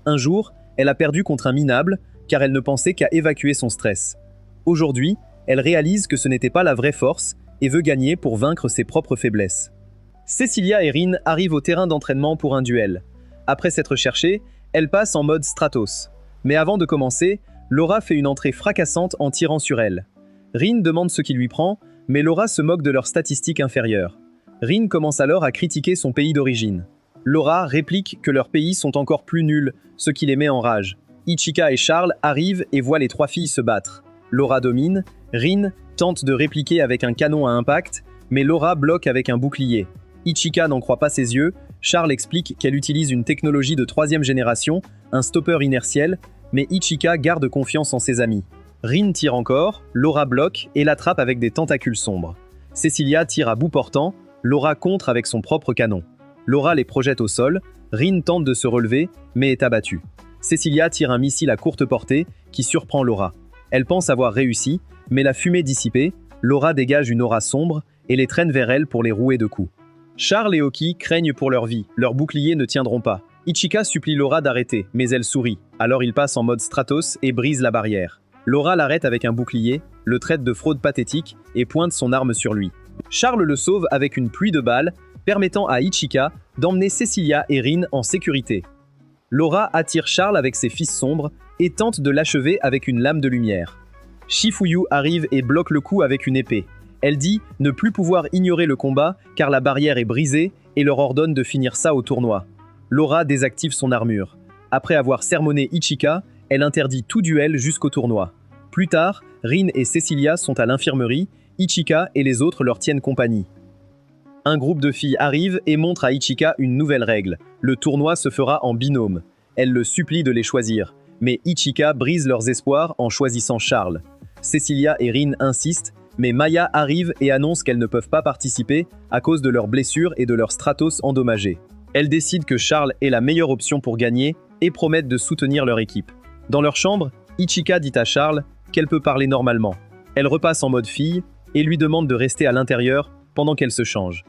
Speaker 1: Un jour, elle a perdu contre un minable, car elle ne pensait qu'à évacuer son stress. Aujourd'hui, elle réalise que ce n'était pas la vraie force et veut gagner pour vaincre ses propres faiblesses. Cecilia et Rin arrivent au terrain d'entraînement pour un duel. Après s'être cherchée, elle passe en mode Stratos. Mais avant de commencer, Laura fait une entrée fracassante en tirant sur elle. Rin demande ce qui lui prend, mais Laura se moque de leurs statistiques inférieures. Rin commence alors à critiquer son pays d'origine. Laura réplique que leurs pays sont encore plus nuls, ce qui les met en rage. Ichika et Charles arrivent et voient les 3 filles se battre. Laura domine, Rin tente de répliquer avec un canon à impact, mais Laura bloque avec un bouclier. Ichika n'en croit pas ses yeux, Charles explique qu'elle utilise une technologie de 3e génération, un stopper inertiel, mais Ichika garde confiance en ses amis. Rin tire encore, Laura bloque et l'attrape avec des tentacules sombres. Cecilia tire à bout portant, Laura contre avec son propre canon. Laura les projette au sol, Rin tente de se relever, mais est abattue. Cecilia tire un missile à courte portée qui surprend Laura. Elle pense avoir réussi, mais la fumée dissipée, Laura dégage une aura sombre et les traîne vers elle pour les rouer de coups. Charles et Oki craignent pour leur vie, leurs boucliers ne tiendront pas. Ichika supplie Laura d'arrêter, mais elle sourit. Alors il passe en mode Stratos et brise la barrière. Laura l'arrête avec un bouclier, le traite de fraude pathétique et pointe son arme sur lui. Charles le sauve avec une pluie de balles, permettant à Ichika d'emmener Cecilia et Rin en sécurité. Laura attire Charles avec ses fils sombres et tente de l'achever avec une lame de lumière. Shifuyu arrive et bloque le coup avec une épée. Elle dit ne plus pouvoir ignorer le combat car la barrière est brisée et leur ordonne de finir ça au tournoi. Laura désactive son armure. Après avoir sermonné Ichika, elle interdit tout duel jusqu'au tournoi. Plus tard, Rin et Cecilia sont à l'infirmerie, Ichika et les autres leur tiennent compagnie. Un groupe de filles arrive et montre à Ichika une nouvelle règle. Le tournoi se fera en binôme. Elle le supplie de les choisir, mais Ichika brise leurs espoirs en choisissant Charles. Cecilia et Rin insistent, mais Maya arrive et annonce qu'elles ne peuvent pas participer à cause de leurs blessures et de leur Stratos endommagé. Elles décident que Charles est la meilleure option pour gagner et promettent de soutenir leur équipe. Dans leur chambre, Ichika dit à Charles qu'elle peut parler normalement. Elle repasse en mode fille et lui demande de rester à l'intérieur pendant qu'elle se change.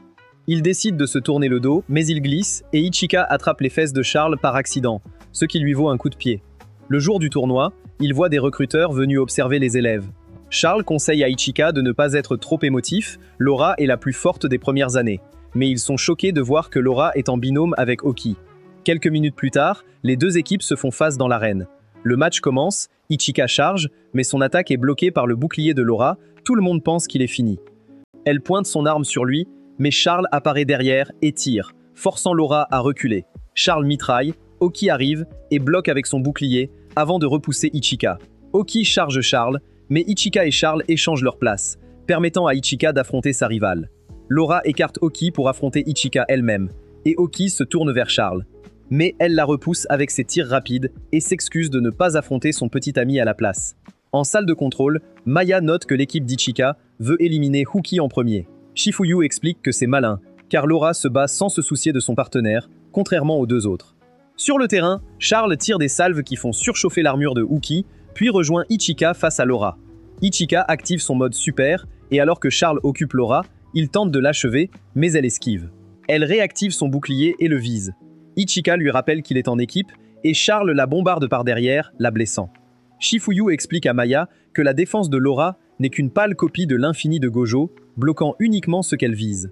Speaker 1: Il décide de se tourner le dos, mais il glisse et Ichika attrape les fesses de Charles par accident, ce qui lui vaut un coup de pied. Le jour du tournoi, il voit des recruteurs venus observer les élèves. Charles conseille à Ichika de ne pas être trop émotif, Laura est la plus forte des premières années. Mais ils sont choqués de voir que Laura est en binôme avec Oki. Quelques minutes plus tard, les deux équipes se font face dans l'arène. Le match commence, Ichika charge, mais son attaque est bloquée par le bouclier de Laura, tout le monde pense qu'il est fini. Elle pointe son arme sur lui, mais Charles apparaît derrière et tire, forçant Laura à reculer. Charles mitraille, Oki arrive et bloque avec son bouclier avant de repousser Ichika. Oki charge Charles, mais Ichika et Charles échangent leur place, permettant à Ichika d'affronter sa rivale. Laura écarte Oki pour affronter Ichika elle-même, et Oki se tourne vers Charles. Mais elle la repousse avec ses tirs rapides et s'excuse de ne pas affronter son petit ami à la place. En salle de contrôle, Maya note que l'équipe d'Ichika veut éliminer Huki en premier. Shifuyu explique que c'est malin, car Laura se bat sans se soucier de son partenaire, contrairement aux deux autres. Sur le terrain, Charles tire des salves qui font surchauffer l'armure de Huki, puis rejoint Ichika face à Laura. Ichika active son mode super, et alors que Charles occupe Laura, il tente de l'achever, mais elle esquive. Elle réactive son bouclier et le vise. Ichika lui rappelle qu'il est en équipe, et Charles la bombarde par derrière, la blessant. Shifuyu explique à Maya que la défense de Laura n'est qu'une pâle copie de l'infini de Gojo, bloquant uniquement ce qu'elle vise.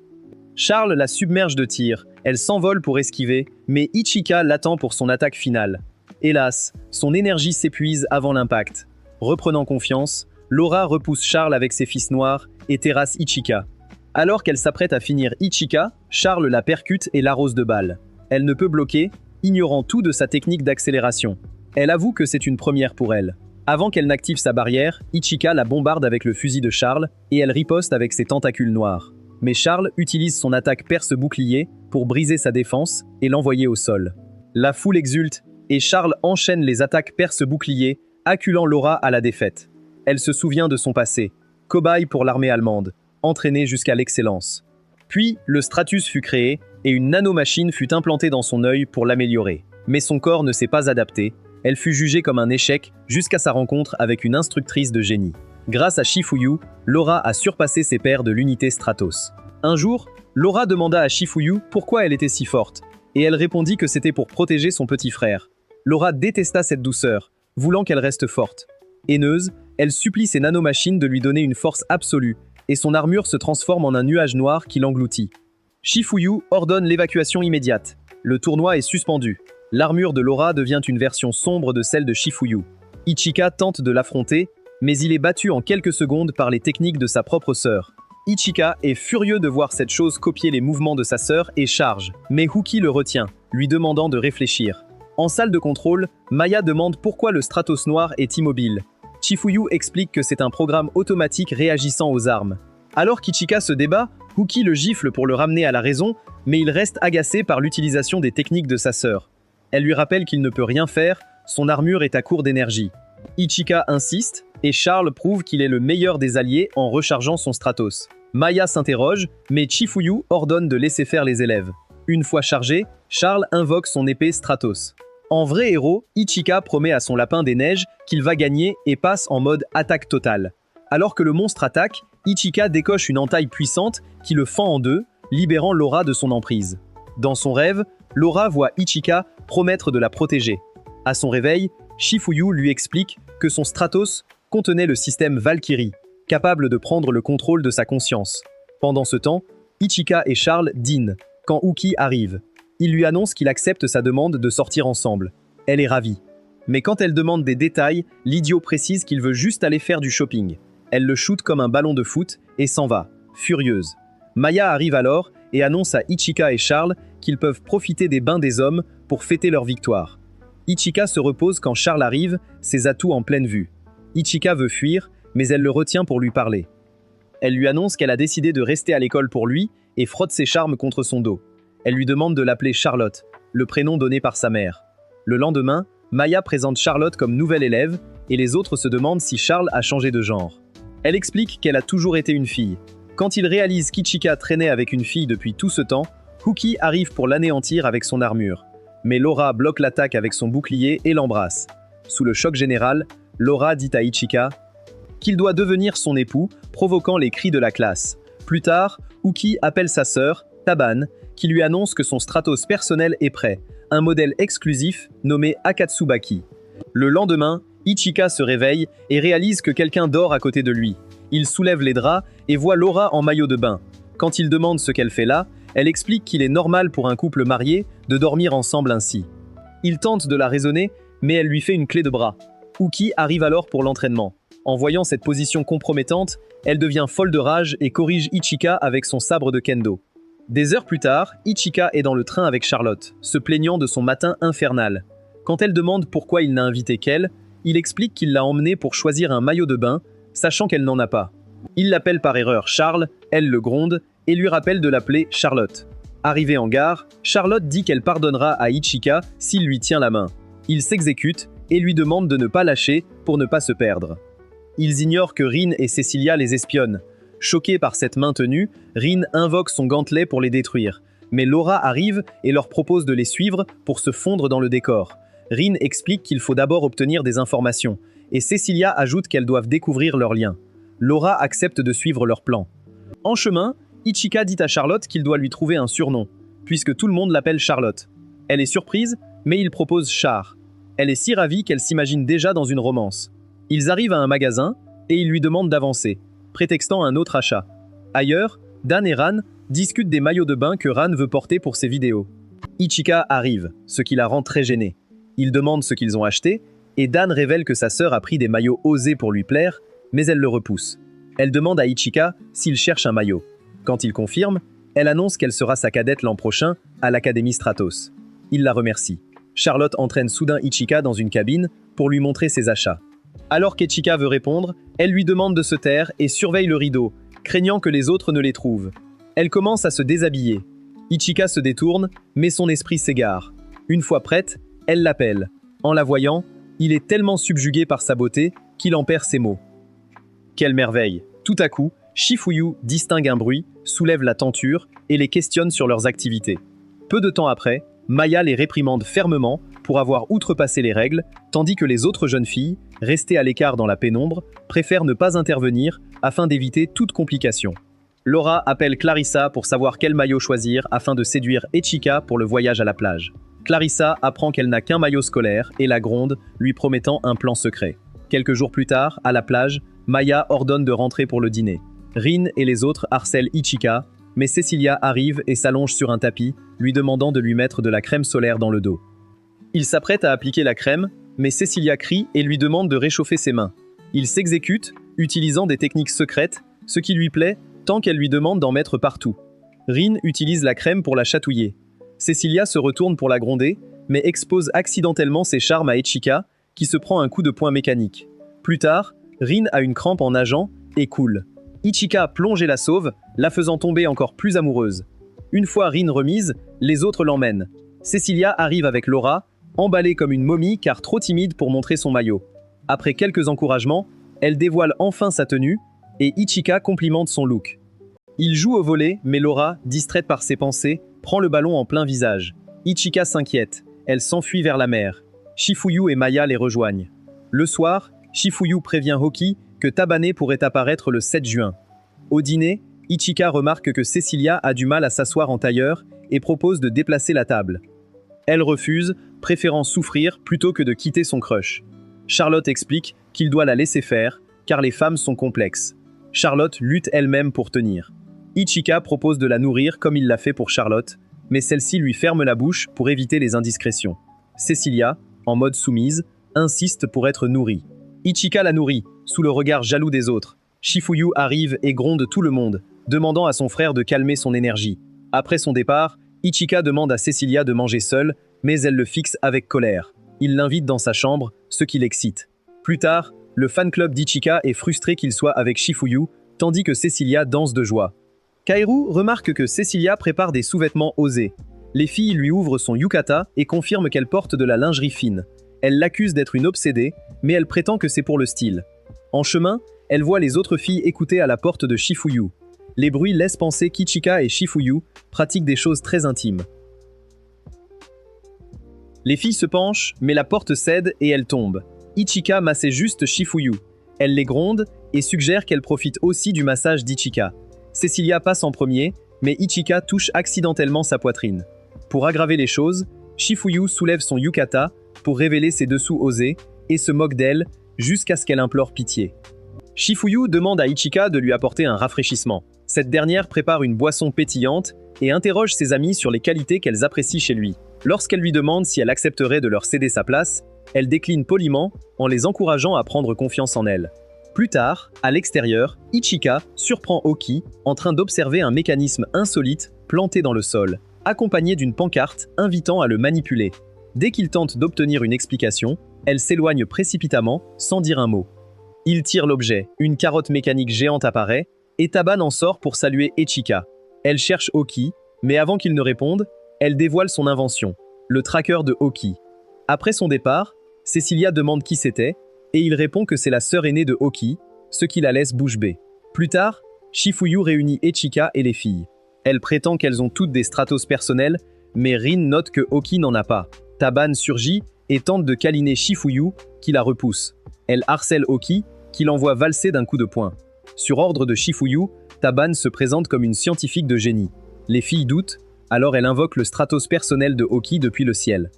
Speaker 1: Charles la submerge de tirs, elle s'envole pour esquiver, mais Ichika l'attend pour son attaque finale. Hélas, son énergie s'épuise avant l'impact. Reprenant confiance, Laura repousse Charles avec ses fils noirs et terrasse Ichika. Alors qu'elle s'apprête à finir Ichika, Charles la percute et l'arrose de balles. Elle ne peut bloquer, ignorant tout de sa technique d'accélération. Elle avoue que c'est une première pour elle. Avant qu'elle n'active sa barrière, Ichika la bombarde avec le fusil de Charles et elle riposte avec ses tentacules noirs. Mais Charles utilise son attaque perce-bouclier pour briser sa défense et l'envoyer au sol. La foule exulte et Charles enchaîne les attaques perce-bouclier, acculant Laura à la défaite. Elle se souvient de son passé, cobaye pour l'armée allemande, entraînée jusqu'à l'excellence. Puis, le Stratus fut créé et une nanomachine fut implantée dans son œil pour l'améliorer. Mais son corps ne s'est pas adapté, elle fut jugée comme un échec jusqu'à sa rencontre avec une instructrice de génie. Grâce à Shifuyu, Laura a surpassé ses pairs de l'unité Stratos. Un jour, Laura demanda à Shifuyu pourquoi elle était si forte, et elle répondit que c'était pour protéger son petit frère. Laura détesta cette douceur, voulant qu'elle reste forte. Haineuse, elle supplie ses nanomachines de lui donner une force absolue, et son armure se transforme en un nuage noir qui l'engloutit. Shifuyu ordonne l'évacuation immédiate. Le tournoi est suspendu. L'armure de Laura devient une version sombre de celle de Shifuyu. Ichika tente de l'affronter, mais il est battu en quelques secondes par les techniques de sa propre sœur. Ichika est furieux de voir cette chose copier les mouvements de sa sœur et charge, mais Huki le retient, lui demandant de réfléchir. En salle de contrôle, Maya demande pourquoi le Stratos noir est immobile. Shifuyu explique que c'est un programme automatique réagissant aux armes. Alors qu'Ichika se débat, Huki le gifle pour le ramener à la raison, mais il reste agacé par l'utilisation des techniques de sa sœur. Elle lui rappelle qu'il ne peut rien faire, son armure est à court d'énergie. Ichika insiste, et Charles prouve qu'il est le meilleur des alliés en rechargeant son Stratos. Maya s'interroge, mais Shifuyu ordonne de laisser faire les élèves. Une fois chargé, Charles invoque son épée Stratos. En vrai héros, Ichika promet à son lapin des neiges qu'il va gagner et passe en mode attaque totale. Alors que le monstre attaque, Ichika décoche une entaille puissante qui le fend en deux, libérant Laura de son emprise. Dans son rêve, Laura voit Ichika promettre de la protéger. À son réveil, Shifuyu lui explique que son Stratos contenait le système Valkyrie, capable de prendre le contrôle de sa conscience. Pendant ce temps, Ichika et Charles dînent, quand Huki arrive. Il lui annonce qu'il accepte sa demande de sortir ensemble. Elle est ravie. Mais quand elle demande des détails, l'idiot précise qu'il veut juste aller faire du shopping. Elle le shoote comme un ballon de foot et s'en va, furieuse. Maya arrive alors et annonce à Ichika et Charles qu'ils peuvent profiter des bains des hommes pour fêter leur victoire. Ichika se repose quand Charles arrive, ses atouts en pleine vue. Ichika veut fuir, mais elle le retient pour lui parler. Elle lui annonce qu'elle a décidé de rester à l'école pour lui et frotte ses charmes contre son dos. Elle lui demande de l'appeler Charlotte, le prénom donné par sa mère. Le lendemain, Maya présente Charlotte comme nouvelle élève et les autres se demandent si Charles a changé de genre. Elle explique qu'elle a toujours été une fille. Quand il réalise qu'Ichika traînait avec une fille depuis tout ce temps, Huki arrive pour l'anéantir avec son armure. Mais Laura bloque l'attaque avec son bouclier et l'embrasse. Sous le choc général, Laura dit à Ichika qu'il doit devenir son époux, provoquant les cris de la classe. Plus tard, Huki appelle sa sœur, Taban, qui lui annonce que son Stratos personnel est prêt, un modèle exclusif nommé Akatsubaki. Le lendemain, Ichika se réveille et réalise que quelqu'un dort à côté de lui. Il soulève les draps et voit Laura en maillot de bain. Quand il demande ce qu'elle fait là, elle explique qu'il est normal pour un couple marié de dormir ensemble ainsi. Il tente de la raisonner, mais elle lui fait une clé de bras. Uki arrive alors pour l'entraînement. En voyant cette position compromettante, elle devient folle de rage et corrige Ichika avec son sabre de kendo. Des heures plus tard, Ichika est dans le train avec Charlotte, se plaignant de son matin infernal. Quand elle demande pourquoi il n'a invité qu'elle, il explique qu'il l'a emmenée pour choisir un maillot de bain, sachant qu'elle n'en a pas. Il l'appelle par erreur Charles, elle le gronde et lui rappelle de l'appeler Charlotte. Arrivée en gare, Charlotte dit qu'elle pardonnera à Ichika s'il lui tient la main. Il s'exécute et lui demande de ne pas lâcher pour ne pas se perdre. Ils ignorent que Rin et Cecilia les espionnent. Choquée par cette main tenue, Rin invoque son gantelet pour les détruire. Mais Laura arrive et leur propose de les suivre pour se fondre dans le décor. Rin explique qu'il faut d'abord obtenir des informations, et Cecilia ajoute qu'elles doivent découvrir leurs liens. Laura accepte de suivre leur plan. En chemin, Ichika dit à Charlotte qu'il doit lui trouver un surnom, puisque tout le monde l'appelle Charlotte. Elle est surprise, mais il propose Char. Elle est si ravie qu'elle s'imagine déjà dans une romance. Ils arrivent à un magasin, et il lui demande d'avancer, prétextant un autre achat. Ailleurs, Dan et Ran discutent des maillots de bain que Ran veut porter pour ses vidéos. Ichika arrive, ce qui la rend très gênée. Ils demandent ce qu'ils ont acheté, et Dan révèle que sa sœur a pris des maillots osés pour lui plaire, mais elle le repousse. Elle demande à Ichika s'il cherche un maillot. Quand il confirme, elle annonce qu'elle sera sa cadette l'an prochain à l'Académie Stratos. Il la remercie. Charlotte entraîne soudain Ichika dans une cabine pour lui montrer ses achats. Alors qu'Ichika veut répondre, elle lui demande de se taire et surveille le rideau, craignant que les autres ne les trouvent. Elle commence à se déshabiller. Ichika se détourne, mais son esprit s'égare. Une fois prête, elle l'appelle. En la voyant, il est tellement subjugué par sa beauté qu'il en perd ses mots. Quelle merveille! Tout à coup, Shifuyu distingue un bruit, soulève la tenture et les questionne sur leurs activités. Peu de temps après, Maya les réprimande fermement pour avoir outrepassé les règles, tandis que les autres jeunes filles, restées à l'écart dans la pénombre, préfèrent ne pas intervenir afin d'éviter toute complication. Laura appelle Clarissa pour savoir quel maillot choisir afin de séduire Ichika pour le voyage à la plage. Clarissa apprend qu'elle n'a qu'un maillot scolaire et la gronde, lui promettant un plan secret. Quelques jours plus tard, à la plage, Maya ordonne de rentrer pour le dîner. Rin et les autres harcèlent Ichika, mais Cecilia arrive et s'allonge sur un tapis, lui demandant de lui mettre de la crème solaire dans le dos. Il s'apprête à appliquer la crème, mais Cecilia crie et lui demande de réchauffer ses mains. Il s'exécute, utilisant des techniques secrètes, ce qui lui plaît tant qu'elle lui demande d'en mettre partout. Rin utilise la crème pour la chatouiller. Cecilia se retourne pour la gronder, mais expose accidentellement ses charmes à Ichika, qui se prend un coup de poing mécanique. Plus tard, Rin a une crampe en nageant et coule. Ichika plonge et la sauve, la faisant tomber encore plus amoureuse. Une fois Rin remise, les autres l'emmènent. Cecilia arrive avec Laura, emballée comme une momie car trop timide pour montrer son maillot. Après quelques encouragements, elle dévoile enfin sa tenue et Ichika complimente son look. Il joue au volley, mais Laura, distraite par ses pensées, prend le ballon en plein visage. Ichika s'inquiète, elle s'enfuit vers la mer. Shifuyu et Maya les rejoignent. Le soir, Shifuyu prévient Hoki que Tabane pourrait apparaître le 7 juin. Au dîner, Ichika remarque que Cecilia a du mal à s'asseoir en tailleur et propose de déplacer la table. Elle refuse, préférant souffrir plutôt que de quitter son crush. Charlotte explique qu'il doit la laisser faire, car les femmes sont complexes. Charlotte lutte elle-même pour tenir. Ichika propose de la nourrir comme il l'a fait pour Charlotte, mais celle-ci lui ferme la bouche pour éviter les indiscrétions. Cecilia, en mode soumise, insiste pour être nourrie. Ichika la nourrit, sous le regard jaloux des autres. Shifuyu arrive et gronde tout le monde, demandant à son frère de calmer son énergie. Après son départ, Ichika demande à Cecilia de manger seule, mais elle le fixe avec colère. Il l'invite dans sa chambre, ce qui l'excite. Plus tard, le fan club d'Ichika est frustré qu'il soit avec Shifuyu, tandis que Cecilia danse de joie. Kaeru remarque que Cecilia prépare des sous-vêtements osés. Les filles lui ouvrent son yukata et confirment qu'elle porte de la lingerie fine. Elle l'accuse d'être une obsédée, mais elle prétend que c'est pour le style. En chemin, elle voit les autres filles écouter à la porte de Shifuyu. Les bruits laissent penser qu'Ichika et Shifuyu pratiquent des choses très intimes. Les filles se penchent, mais la porte cède et elle tombe. Ichika massait juste Shifuyu. Elle les gronde et suggère qu'elle profite aussi du massage d'Ichika. Cecilia passe en premier, mais Ichika touche accidentellement sa poitrine. Pour aggraver les choses, Shifuyu soulève son yukata, pour révéler ses dessous osés et se moque d'elle jusqu'à ce qu'elle implore pitié. Shifuyu demande à Ichika de lui apporter un rafraîchissement. Cette dernière prépare une boisson pétillante et interroge ses amis sur les qualités qu'elles apprécient chez lui. Lorsqu'elle lui demande si elle accepterait de leur céder sa place, elle décline poliment en les encourageant à prendre confiance en elle. Plus tard, à l'extérieur, Ichika surprend Oki en train d'observer un mécanisme insolite planté dans le sol, accompagné d'une pancarte invitant à le manipuler. Dès qu'il tente d'obtenir une explication, elle s'éloigne précipitamment sans dire un mot. Il tire l'objet, une carotte mécanique géante apparaît, et Taban en sort pour saluer Ichika. Elle cherche Oki, mais avant qu'il ne réponde, elle dévoile son invention, le tracker de Oki. Après son départ, Cecilia demande qui c'était, et il répond que c'est la sœur aînée de Oki, ce qui la laisse bouche bée. Plus tard, Shifuyu réunit Ichika et les filles. Elle prétend qu'elles ont toutes des stratos personnels, mais Rin note que Oki n'en a pas. Taban surgit et tente de câliner Shifuyu, qui la repousse. Elle harcèle Oki, qui l'envoie valser d'un coup de poing. Sur ordre de Shifuyu, Taban se présente comme une scientifique de génie. Les filles doutent, alors elle invoque le stratos personnel de Oki depuis le ciel.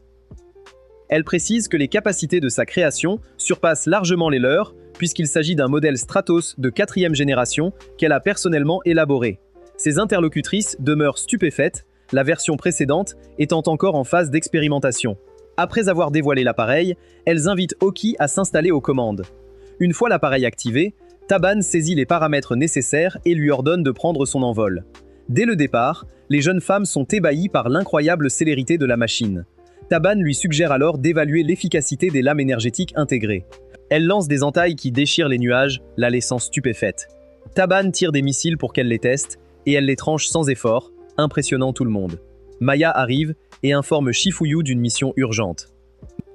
Speaker 1: Elle précise que les capacités de sa création surpassent largement les leurs, puisqu'il s'agit d'un modèle Stratos de 4e génération qu'elle a personnellement élaboré. Ses interlocutrices demeurent stupéfaites, la version précédente étant encore en phase d'expérimentation. Après avoir dévoilé l'appareil, elles invitent Oki à s'installer aux commandes. Une fois l'appareil activé, Taban saisit les paramètres nécessaires et lui ordonne de prendre son envol. Dès le départ, les jeunes femmes sont ébahies par l'incroyable célérité de la machine. Taban lui suggère alors d'évaluer l'efficacité des lames énergétiques intégrées. Elle lance des entailles qui déchirent les nuages, la laissant stupéfaite. Taban tire des missiles pour qu'elle les teste, et elle les tranche sans effort, impressionnant tout le monde. Maya arrive et informe Shifuyu d'une mission urgente.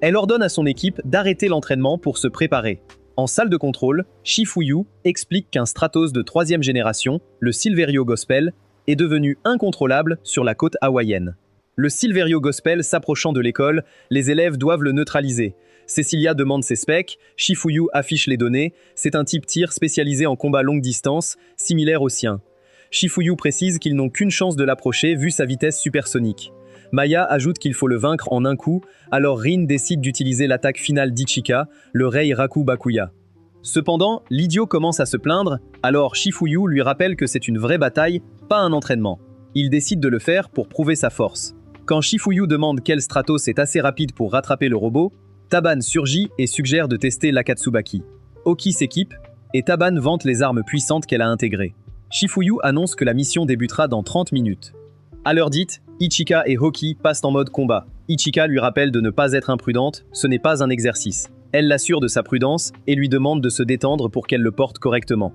Speaker 1: Elle ordonne à son équipe d'arrêter l'entraînement pour se préparer. En salle de contrôle, Shifuyu explique qu'un Stratos de 3e génération, le Silverio Gospel, est devenu incontrôlable sur la côte hawaïenne. Le Silverio Gospel s'approchant de l'école, les élèves doivent le neutraliser. Cecilia demande ses specs, Shifuyu affiche les données, c'est un type tir spécialisé en combat longue distance, similaire au sien. Shifuyu précise qu'ils n'ont qu'une chance de l'approcher vu sa vitesse supersonique. Maya ajoute qu'il faut le vaincre en un coup, alors Rin décide d'utiliser l'attaque finale d'Ichika, le Reiraku Bakuya. Cependant, l'idiot commence à se plaindre, alors Shifuyu lui rappelle que c'est une vraie bataille, pas un entraînement. Il décide de le faire pour prouver sa force. Quand Shifuyu demande quel Stratos est assez rapide pour rattraper le robot, Taban surgit et suggère de tester l'Akatsubaki. Oki s'équipe, et Taban vante les armes puissantes qu'elle a intégrées. Shifuyu annonce que la mission débutera dans 30 minutes. À l'heure dite, Ichika et Oki passent en mode combat. Ichika lui rappelle de ne pas être imprudente, ce n'est pas un exercice. Elle l'assure de sa prudence et lui demande de se détendre pour qu'elle le porte correctement.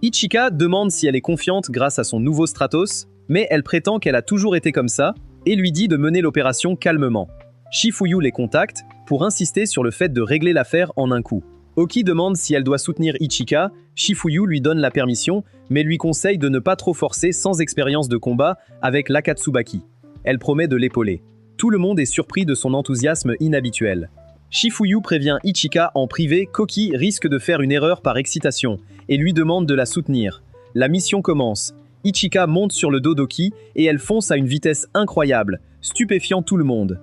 Speaker 1: Ichika demande si elle est confiante grâce à son nouveau Stratos, mais elle prétend qu'elle a toujours été comme ça et lui dit de mener l'opération calmement. Shifuyu les contacte pour insister sur le fait de régler l'affaire en un coup. Oki demande si elle doit soutenir Ichika, Shifuyu lui donne la permission, mais lui conseille de ne pas trop forcer sans expérience de combat avec l'Akatsubaki. Elle promet de l'épauler. Tout le monde est surpris de son enthousiasme inhabituel. Shifuyu prévient Ichika en privé qu'Oki risque de faire une erreur par excitation et lui demande de la soutenir. La mission commence. Ichika monte sur le dos d'Oki et elle fonce à une vitesse incroyable, stupéfiant tout le monde.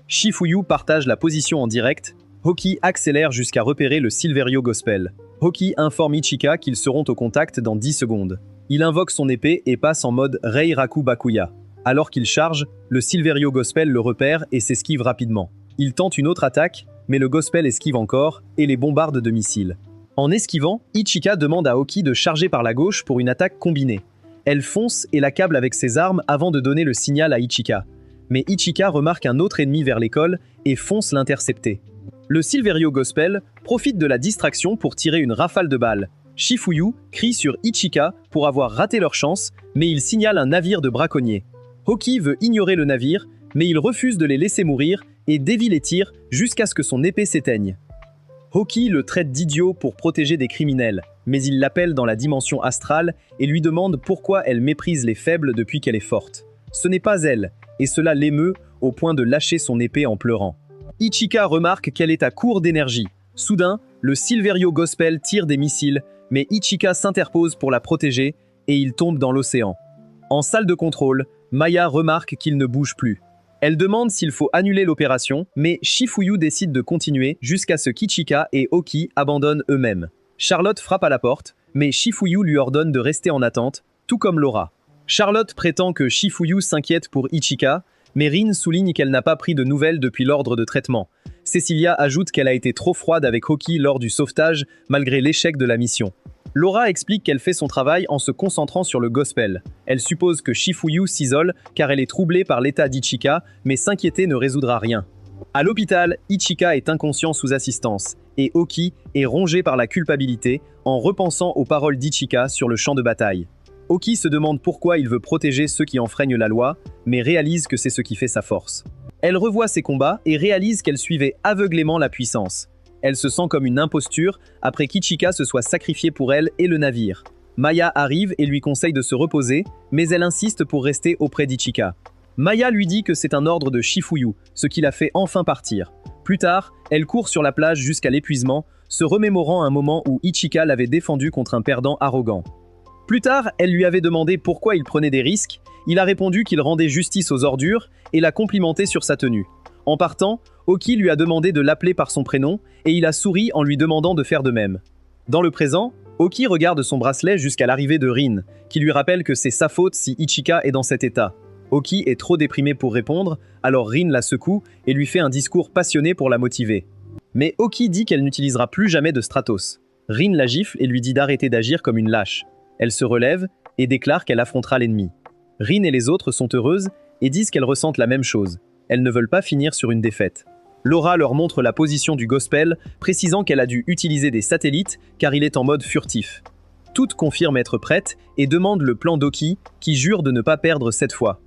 Speaker 1: Shifuyu partage la position en direct. Oki accélère jusqu'à repérer le Silverio Gospel. Oki informe Ichika qu'ils seront au contact dans 10 secondes. Il invoque son épée et passe en mode Reiraku Bakuya. Alors qu'il charge, le Silverio Gospel le repère et s'esquive rapidement. Il tente une autre attaque, mais le Gospel esquive encore et les bombarde de missiles. En esquivant, Ichika demande à Oki de charger par la gauche pour une attaque combinée. Elle fonce et l'accable avec ses armes avant de donner le signal à Ichika. Mais Ichika remarque un autre ennemi vers l'école et fonce l'intercepter. Le Silverio Gospel profite de la distraction pour tirer une rafale de balles. Shifuyu crie sur Ichika pour avoir raté leur chance, mais il signale un navire de braconniers. Oki veut ignorer le navire, mais il refuse de les laisser mourir et dévie les tirs jusqu'à ce que son épée s'éteigne. Oki le traite d'idiot pour protéger des criminels, mais il l'appelle dans la dimension astrale et lui demande pourquoi elle méprise les faibles depuis qu'elle est forte. Ce n'est pas elle, et cela l'émeut au point de lâcher son épée en pleurant. Ichika remarque qu'elle est à court d'énergie. Soudain, le Silverio Gospel tire des missiles, mais Ichika s'interpose pour la protéger et il tombe dans l'océan. En salle de contrôle, Maya remarque qu'il ne bouge plus. Elle demande s'il faut annuler l'opération, mais Shifuyu décide de continuer jusqu'à ce qu'Ichika et Oki abandonnent eux-mêmes. Charlotte frappe à la porte, mais Shifuyu lui ordonne de rester en attente, tout comme Laura. Charlotte prétend que Shifuyu s'inquiète pour Ichika, mais Rin souligne qu'elle n'a pas pris de nouvelles depuis l'ordre de traitement. Cecilia ajoute qu'elle a été trop froide avec Oki lors du sauvetage, malgré l'échec de la mission. Laura explique qu'elle fait son travail en se concentrant sur le gospel. Elle suppose que Shifuyu s'isole car elle est troublée par l'état d'Ichika, mais s'inquiéter ne résoudra rien. À l'hôpital, Ichika est inconscient sous assistance, et Oki est rongé par la culpabilité en repensant aux paroles d'Ichika sur le champ de bataille. Oki se demande pourquoi il veut protéger ceux qui enfreignent la loi, mais réalise que c'est ce qui fait sa force. Elle revoit ses combats et réalise qu'elle suivait aveuglément la puissance. Elle se sent comme une imposture après qu'Ichika se soit sacrifié pour elle et le navire. Maya arrive et lui conseille de se reposer, mais elle insiste pour rester auprès d'Ichika. Maya lui dit que c'est un ordre de Shifuyu, ce qui la fait enfin partir. Plus tard, elle court sur la plage jusqu'à l'épuisement, se remémorant un moment où Ichika l'avait défendu contre un perdant arrogant. Plus tard, elle lui avait demandé pourquoi il prenait des risques, il a répondu qu'il rendait justice aux ordures et l'a complimenté sur sa tenue. En partant, Oki lui a demandé de l'appeler par son prénom et il a souri en lui demandant de faire de même. Dans le présent, Oki regarde son bracelet jusqu'à l'arrivée de Rin, qui lui rappelle que c'est sa faute si Ichika est dans cet état. Oki est trop déprimé pour répondre, alors Rin la secoue et lui fait un discours passionné pour la motiver. Mais Oki dit qu'elle n'utilisera plus jamais de Stratos. Rin la gifle et lui dit d'arrêter d'agir comme une lâche. Elle se relève et déclare qu'elle affrontera l'ennemi. Rin et les autres sont heureuses et disent qu'elles ressentent la même chose. Elles ne veulent pas finir sur une défaite. Laura leur montre la position du gospel, précisant qu'elle a dû utiliser des satellites car il est en mode furtif. Toutes confirment être prêtes et demandent le plan d'Oki, qui jure de ne pas perdre cette fois.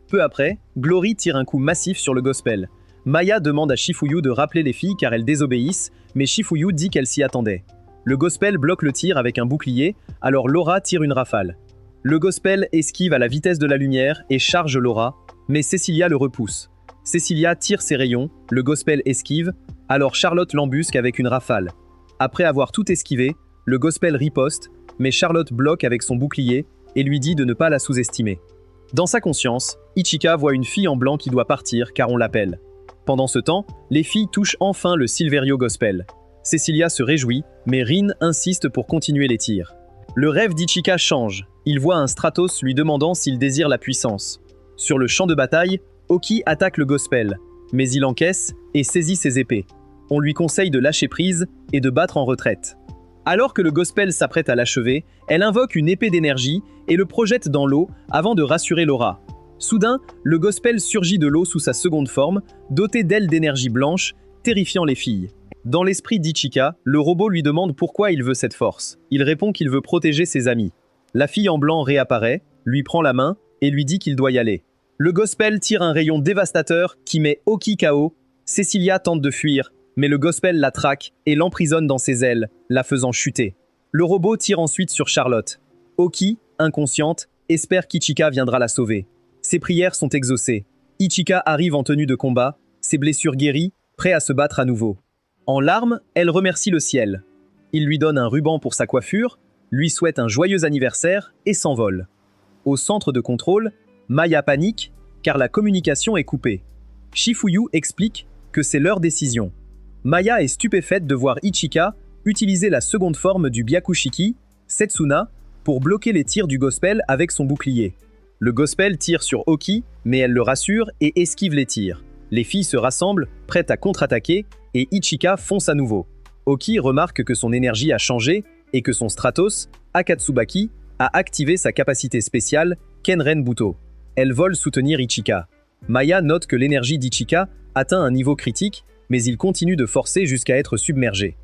Speaker 1: Peu après, Glory tire un coup massif sur le gospel. Maya demande à Shifuyu de rappeler les filles car elles désobéissent, mais Shifuyu dit qu'elle s'y attendait. Le gospel bloque le tir avec un bouclier, alors Laura tire une rafale. Le gospel esquive à la vitesse de la lumière et charge Laura, mais Cecilia le repousse. Cecilia tire ses rayons, le gospel esquive, alors Charlotte l'embusque avec une rafale. Après avoir tout esquivé, le gospel riposte, mais Charlotte bloque avec son bouclier et lui dit de ne pas la sous-estimer. Dans sa conscience, Ichika voit une fille en blanc qui doit partir car on l'appelle. Pendant ce temps, les filles touchent enfin le Silverio Gospel. Cecilia se réjouit, mais Rin insiste pour continuer les tirs. Le rêve d'Ichika change. Il voit un Stratos lui demandant s'il désire la puissance. Sur le champ de bataille, Oki attaque le gospel, mais il encaisse et saisit ses épées. On lui conseille de lâcher prise et de battre en retraite. Alors que le gospel s'apprête à l'achever, elle invoque une épée d'énergie et le projette dans l'eau avant de rassurer Laura. Soudain, le gospel surgit de l'eau sous sa seconde forme, doté d'ailes d'énergie blanche, terrifiant les filles. Dans l'esprit d'Ichika, le robot lui demande pourquoi il veut cette force. Il répond qu'il veut protéger ses amis. La fille en blanc réapparaît, lui prend la main et lui dit qu'il doit y aller. Le gospel tire un rayon dévastateur qui met Oki KO. Cecilia tente de fuir, mais le gospel la traque et l'emprisonne dans ses ailes, la faisant chuter. Le robot tire ensuite sur Charlotte. Oki, inconsciente, espère qu'Ichika viendra la sauver. Ses prières sont exaucées. Ichika arrive en tenue de combat, ses blessures guéries, prêt à se battre à nouveau. En larmes, elle remercie le ciel. Il lui donne un ruban pour sa coiffure, lui souhaite un joyeux anniversaire et s'envole. Au centre de contrôle, Maya panique car la communication est coupée. Shifuyu explique que c'est leur décision. Maya est stupéfaite de voir Ichika utiliser la seconde forme du Byakushiki, Setsuna, pour bloquer les tirs du gospel avec son bouclier. Le gospel tire sur Oki, mais elle le rassure et esquive les tirs. Les filles se rassemblent, prêtes à contre-attaquer, et Ichika fonce à nouveau. Oki remarque que son énergie a changé et que son Stratos, Akatsubaki, a activé sa capacité spéciale, Kenren Buto. Elle vole soutenir Ichika. Maya note que l'énergie d'Ichika atteint un niveau critique, mais il continue de forcer jusqu'à être submergé.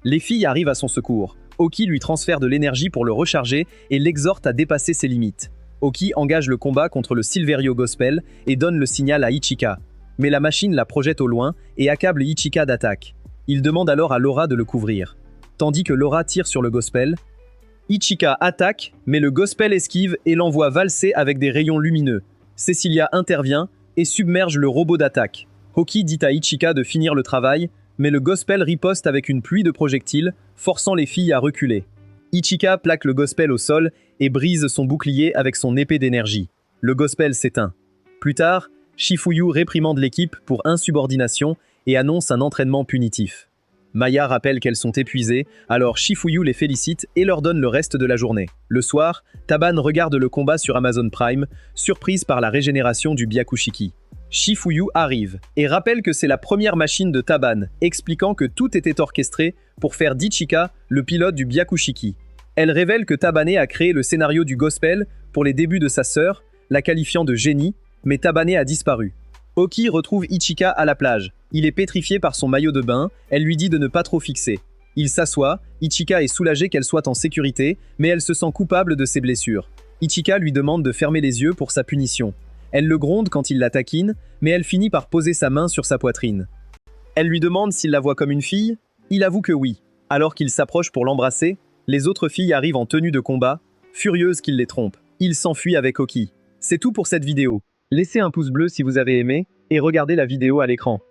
Speaker 1: Les filles arrivent à son secours. Oki lui transfère de l'énergie pour le recharger et l'exhorte à dépasser ses limites. Oki engage le combat contre le Silverio Gospel et donne le signal à Ichika. Mais la machine la projette au loin et accable Ichika d'attaque. Il demande alors à Laura de le couvrir. Tandis que Laura tire sur le Gospel, Ichika attaque, mais le Gospel esquive et l'envoie valser avec des rayons lumineux. Cecilia intervient et submerge le robot d'attaque. Oki dit à Ichika de finir le travail, mais le Gospel riposte avec une pluie de projectiles, forçant les filles à reculer. Ichika plaque le Gospel au sol et brise son bouclier avec son épée d'énergie. Le Gospel s'éteint. Plus tard, Shifuyu réprimande l'équipe pour insubordination et annonce un entraînement punitif. Maya rappelle qu'elles sont épuisées, alors Shifuyu les félicite et leur donne le reste de la journée. Le soir, Taban regarde le combat sur Amazon Prime, surprise par la régénération du Byakushiki. Shifuyu arrive et rappelle que c'est la première machine de Taban, expliquant que tout était orchestré pour faire d'Ichika le pilote du Byakushiki. Elle révèle que Tabane a créé le scénario du gospel pour les débuts de sa sœur, la qualifiant de génie, mais Tabane a disparu. Oki retrouve Ichika à la plage. Il est pétrifié par son maillot de bain, elle lui dit de ne pas trop fixer. Il s'assoit, Ichika est soulagée qu'elle soit en sécurité, mais elle se sent coupable de ses blessures. Ichika lui demande de fermer les yeux pour sa punition. Elle le gronde quand il la taquine, mais elle finit par poser sa main sur sa poitrine. Elle lui demande s'il la voit comme une fille. Il avoue que oui. Alors qu'il s'approche pour l'embrasser, les autres filles arrivent en tenue de combat, furieuses qu'il les trompe. Il s'enfuit avec Oki. C'est tout pour cette vidéo. Laissez un pouce bleu si vous avez aimé, et regardez la vidéo à l'écran.